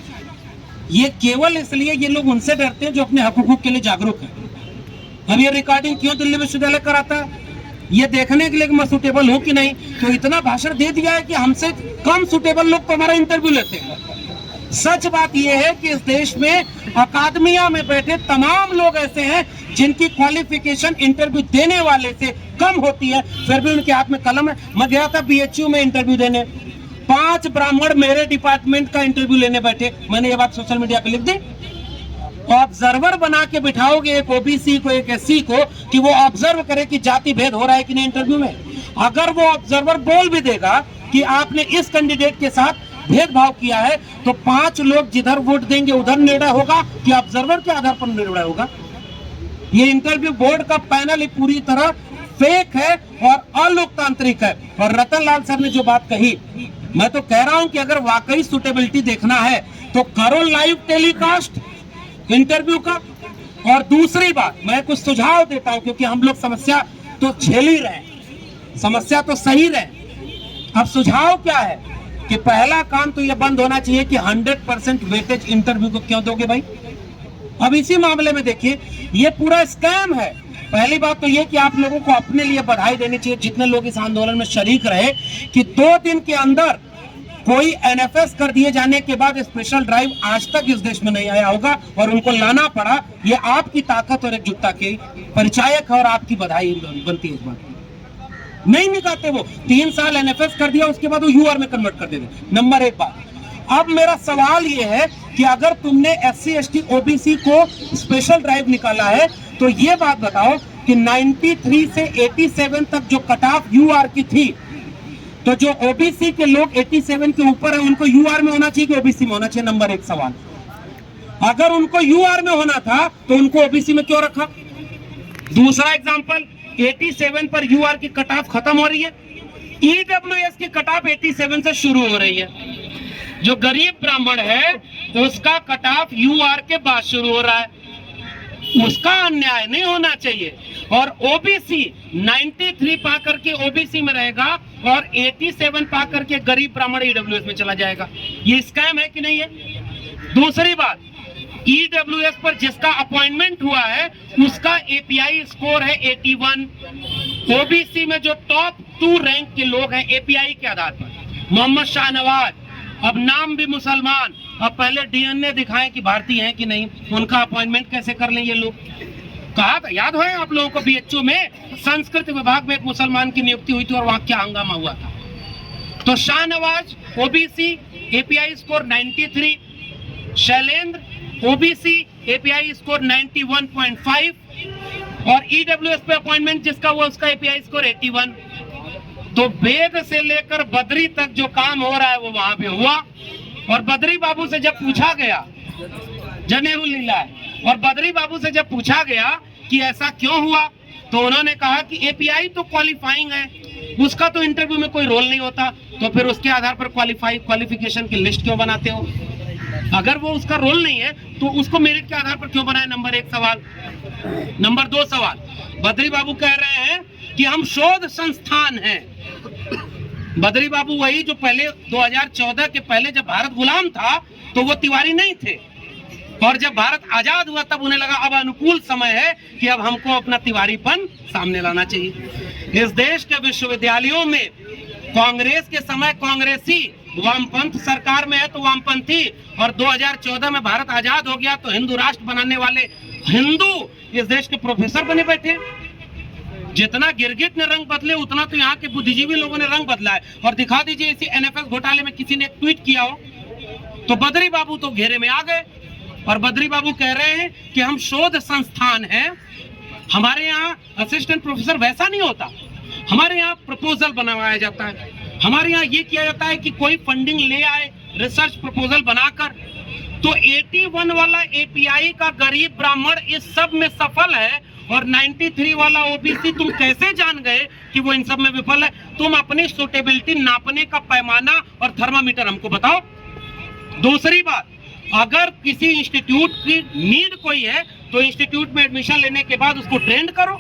ये केवल इसलिए ये लोग उनसे डरते हैं जो अपने हकूक के लिए जागरूक है। अब ये रिकॉर्डिंग क्यों दिल्ली विश्वविद्यालय कराता है? ये देखने के लिए कि मैं सुटेबल हूं कि नहीं। तो इतना भाषण दे दिया है कि हमसे कम सुटेबल लोग तो हमारा इंटरव्यू लेते हैं। सच बात यह है कि इस देश में अकादमिया में बैठे तमाम लोग ऐसे हैं जिनकी क्वालिफिकेशन इंटरव्यू देने वाले से कम होती है, फिर भी उनके हाथ में कलम है। मैं गया था बीएचयू में इंटरव्यू देने, 5 ब्राह्मण मेरे डिपार्टमेंट का इंटरव्यू लेने बैठे। मैंने ये बात सोशल मीडिया पे लिख दी। ऑब्जर्वर बना के बिठाओगे एक ओबीसी को, एक एससी को, कि वो ऑब्जर्व करे कि जाति भेद हो रहा है कि नहीं इंटरव्यू में। अगर वो ऑब्जर्वर बोल भी देगा कि आपने इस कैंडिडेट के साथ भेदभाव किया है तो 5 लोग जिधर वोट देंगे उधर निर्णय होगा कि ऑब्जर्वर के आधार पर निर्णय होगा। ये इंटरव्यू बोर्ड का पैनल ही पूरी तरह फेक है और अलोकतांत्रिक है। और रतन लाल सर ने जो बात कही, मैं तो कह रहा हूं कि अगर वाकई सुटेबिलिटी देखना है तो करो लाइव टेलीकास्ट इंटरव्यू का। और दूसरी बात, मैं कुछ सुझाव देता हूं क्योंकि हम लोग समस्या तो झेल ही रहे, समस्या तो सही रहे। अब सुझाव क्या है कि पहला काम तो यह बंद होना चाहिए कि 100% वेटेज इंटरव्यू को क्यों दोगे भाई। अब इसी मामले में देखिए, ये पूरा स्कैम है। पहली बात तो ये कि आप लोगों को अपने लिए बधाई देनी चाहिए, जितने लोग इस आंदोलन में शरीक रहे, कि 2 दिन के अंदर कोई एनएफएस कर दिए जाने के बाद स्पेशल ड्राइव आज तक इस देश में नहीं आया होगा और उनको लाना पड़ा। ये आपकी ताकत और एकजुटता की परिचायक है और आपकी बधाई बनती है इस बात की। नहीं निकालते वो 3 साल एनएफएस कर दिया, उसके बाद वो यूआर में कन्वर्ट कर देते। नंबर 1 बात। अब मेरा सवाल ये है कि अगर तुमने एससी एसटी ओबीसी को स्पेशल ड्राइव निकाला है तो ये बात बताओ कि 93 से 87 तक जो कट ऑफ यूआर की थी, तो जो ओबीसी के लोग 87 के ऊपर है उनको यूआर में होना चाहिए कि ओबीसी में होना चाहिए? नंबर 1 सवाल। अगर उनको यूआर में होना था तो उनको ओबीसी में क्यों रखा? दूसरा एग्जांपल, 87 पर यूआर की कट ऑफ खत्म हो रही है, ईडब्ल्यूएस की कट ऑफ 87 से शुरू हो रही है। जो गरीब ब्राह्मण है उसका कट ऑफ यूआर के बाद शुरू हो रहा है, उसका अन्याय नहीं होना चाहिए। और ओबीसी 93 पा करके ओबीसी में रहेगा और 87 पा करके गरीब ब्राह्मण ईडब्ल्यूएस में चला जाएगा। ये स्कैम है कि नहीं है? दूसरी बात, ईडब्ल्यूएस पर जिसका अपॉइंटमेंट हुआ है उसका एपीआई स्कोर है 81। ओबीसी में जो टॉप 2 रैंक के लोग हैं एपीआई के आधार पर, मोहम्मद शाहनवाज, अब नाम भी मुसलमान, अब पहले डीएनए दिखाएं कि भारतीय हैं कि नहीं, उनका अपॉइंटमेंट कैसे कर लें ये लोग? कहा था, याद है आप लोगों को, बीएचयू में संस्कृत विभाग में एक मुसलमान की नियुक्ति हुई थी और वहां क्या हंगामा हुआ था। तो Shahnawaz OBC API score 93, Shailendra OBC API score 91.5 और ईडब्ल्यूएस पे अपॉइंटमेंट जिसका हुआ उसका एपीआई स्कोर 81। तो वेद से लेकर बद्री तक जो काम हो रहा है वो वहां पे हुआ। और बद्री बाबू से जब पूछा गया, जनेऊ लीला है, और बद्री बाबू से जब पूछा गया कि ऐसा क्यों हुआ, तो उन्होंने कहा कि एपीआई तो क्वालिफाइंग है, उसका तो इंटरव्यू में कोई रोल नहीं होता, तो फिर उसके आधार पर क्वालिफिकेशन की लिस्ट क्यों बनाते हो? अगर वो उसका रोल नहीं है तो उसको मेरिट के आधार पर क्यों बनाए? नंबर 1 सवाल। नंबर 2 सवाल, बद्री बाबू कह रहे हैं कि हम शोध संस्थान हैं। बद्री बाबू वही जो पहले 2014 के पहले जब भारत गुलाम था तो वो तिवारी नहीं थे, और जब भारत आजाद हुआ तब उन्हें लगा अब अनुकूल समय है कि अब हमको अपना तिवारीपन सामने लाना चाहिए। इस देश के विश्वविद्यालयों में कांग्रेस के समय कांग्रेसी, वामपंथ सरकार में है तो वामपंथी, और 2014 में भारत आजाद हो गया तो हिंदू राष्ट्र बनाने वाले हिंदू इस देश के प्रोफेसर बने बैठे। जितना गिरगिट ने रंग बदले उतना तो यहाँ के बुद्धिजीवी लोगों ने रंग बदला है। और दिखा दीजिए इसी एनएफएस घोटाले में किसी ने एक ट्वीट किया हो तो बद्री बाबू तो घेरे में आ गए, और बद्री बाबू कह रहे हैं कि हम शोध संस्थान हैं, हमारे यहाँ असिस्टेंट प्रोफेसर वैसा नहीं होता, हमारे यहाँ प्रपोजल बनवाया जाता है, हमारे यहाँ ये किया जाता है कि कोई फंडिंग ले आए रिसर्च प्रपोजल बनाकर। तो 81 वाला एपीआई का गरीब ब्राह्मण इस सब में सफल है और 93 वाला ओबीसी तुम कैसे जान गए कि वो इन सब में विफल है? तुम अपनी सुटेबिलिटी नापने का पैमाना और थर्मामीटर हमको बताओ। दूसरी बात, अगर किसी इंस्टीट्यूट की नीड कोई है तो इंस्टीट्यूट में एडमिशन लेने के बाद उसको ट्रेंड करो।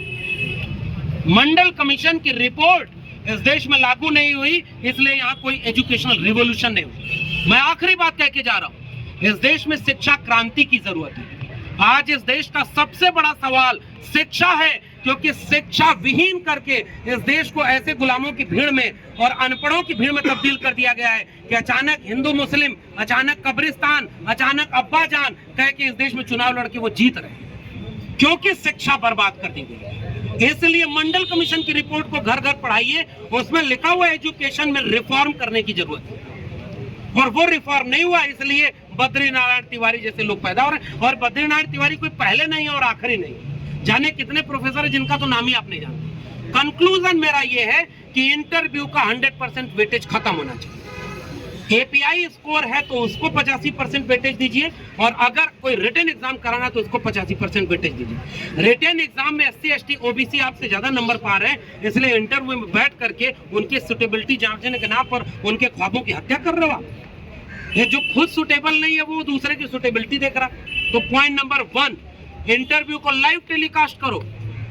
मंडल कमीशन की रिपोर्ट इस देश में लागू नहीं हुई, इसलिए यहाँ कोई एजुकेशनल रिवॉल्यूशन नहीं हुई। मैं आखिरी बात कह के जा रहा हूँ, इस देश में शिक्षा क्रांति की जरूरत है। आज इस देश का सबसे बड़ा सवाल शिक्षा है, क्योंकि शिक्षा विहीन करके इस देश को ऐसे गुलामों की भीड़ में और अनपढ़ों की भीड़ में तब्दील कर दिया गया है कि अचानक हिंदू मुस्लिम, अचानक कब्रिस्तान, अचानक अब्बा जान कह के इस देश में चुनाव लड़के वो जीत रहे हैं, क्योंकि शिक्षा बर्बाद कर दी गई। इसलिए मंडल कमीशन की रिपोर्ट को घर घर पढ़ाइए, उसमें लिखा हुआ एजुकेशन में रिफॉर्म करने की जरूरत है, और वो रिफॉर्म नहीं हुआ, इसलिए बद्रीनारायण तिवारी जैसे लोग पैदा हो रहे हैं। और बद्रीनारायण तिवारी कोई पहले नहीं है और आखिरी नहीं, जाने कितने प्रोफेसर है जिनका तो नाम ही आप नहीं जानते। कंक्लूजन मेरा ये है कि इंटरव्यू का 100% वेटेज खत्म होना चाहिए। एपीआई स्कोर है तो उसको 85% वेटेज दीजिए, और अगर कोई रिटन एग्जाम कराना तो उसको 85% वेटेज दीजिए। रिटन एग्जाम में एससी एसटी ओबीसी आपसे ज्यादा नंबर पा रहे हैं, इसलिए इंटरव्यू में बैठ करके उनकी सुटेबिलिटी जांचने के नाम पर उनके ख्वाबों की हत्या कर रहे हो। ये जो खुद सुटेबल नहीं है वो दूसरे की सुटेबिलिटी देख रहा। तो पॉइंट नंबर 1, इंटरव्यू को लाइव टेलीकास्ट करो।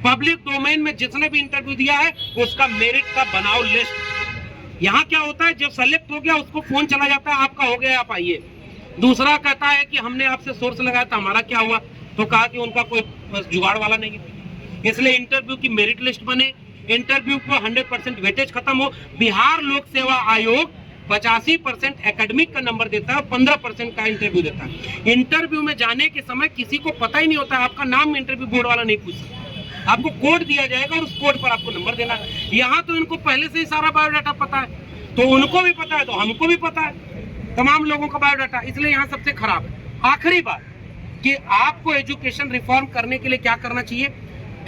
पब्लिक डोमेन में जिसने भी इंटरव्यू दिया है उसका मेरिट का बनाओ लिस्ट। यहाँ क्या होता है, जब सेलेक्ट हो गया उसको फोन चला जाता है, आपका हो गया आप आइए। दूसरा कहता है कि हमने आपसे सोर्स लगाया था, हमारा क्या हुआ? तो कहा कि उनका कोई जुगाड़ वाला नहीं है। इसलिए इंटरव्यू की मेरिट लिस्ट बने, इंटरव्यू को 100% वेटेज खत्म हो। बिहार लोक सेवा आयोग 85% एकेडमिक का नंबर देता है और 15% का इंटरव्यू देता है। इंटरव्यू में जाने के समय किसी को पता ही नहीं होता, आपका नाम इंटरव्यू बोर्ड वाला नहीं पूछता, आपको कोड दिया जाएगा और उस कोड पर आपको नंबर देना है। यहाँ तो इनको पहले से ही सारा बायोडाटा पता है, तो उनको भी पता है तो हमको भी पता है, तमाम लोगों का बायोडाटा, इसलिए यहाँ सबसे खराब है। आखिरी बात कि आपको एजुकेशन रिफॉर्म करने के लिए क्या करना चाहिए,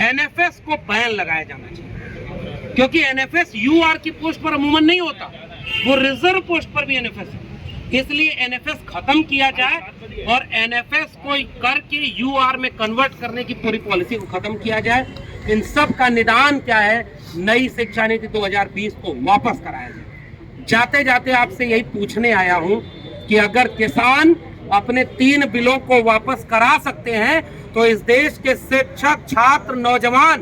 एनएफएस को बैन लगाया जाना चाहिए, क्योंकि एनएफएस यूआर की पोस्ट पर अमूमन नहीं होता, वो रिजर्व पोस्ट पर भी एनएफएस है। इसलिए एनएफएस खत्म किया जाए और एनएफएस को करके यूआर में कन्वर्ट करने की पूरी पॉलिसी को खत्म किया जाए। इन सब का निदान क्या है, नई शिक्षा नीति 2020 को वापस कराया जाए। जाते जाते आपसे यही पूछने आया हूं कि अगर किसान अपने 3 बिलों को वापस करा सकते हैं तो इस देश के शिक्षक, छात्र, नौजवान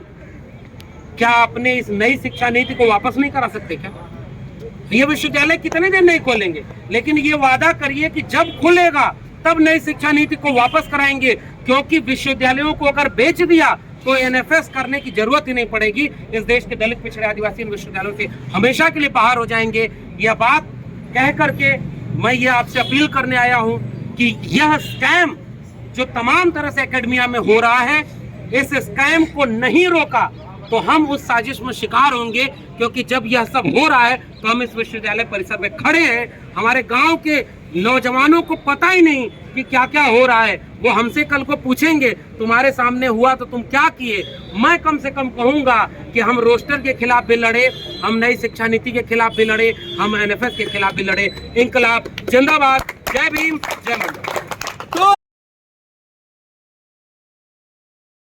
क्या अपने इस नई शिक्षा नीति को वापस नहीं करा सकते क्या? ये विश्वविद्यालय कितने दिन नहीं खोलेंगे, लेकिन ये वादा करिए कि जब खुलेगा तब नई शिक्षा नीति को वापस कराएंगे, क्योंकि विश्वविद्यालयों को अगर बेच दिया तो एनएफएस करने की जरूरत ही नहीं पड़ेगी। इस देश के दलित, पिछड़े, आदिवासी इन विश्वविद्यालयों से हमेशा के लिए बाहर हो जाएंगे। यह बात कह करके मैं ये आपसे अपील करने आया हूं कि यह स्कैम जो तमाम तरह से एकेडमिया में हो रहा है, इस स्कैम को नहीं रोका तो हम उस साजिश में शिकार होंगे, क्योंकि जब यह सब हो रहा है तो हम इस विश्वविद्यालय परिसर में खड़े हैं। हमारे गांव के नौजवानों को पता ही नहीं कि क्या क्या हो रहा है, वो हमसे कल को पूछेंगे तुम्हारे सामने हुआ तो तुम क्या किए। मैं कम से कम कहूंगा कि हम रोस्टर के खिलाफ भी लड़े, हम नई शिक्षा नीति के खिलाफ भी लड़े, हम एनएफएस के खिलाफ भी लड़े। इंकलाब जिंदाबाद, जय भीम, जय मंडल।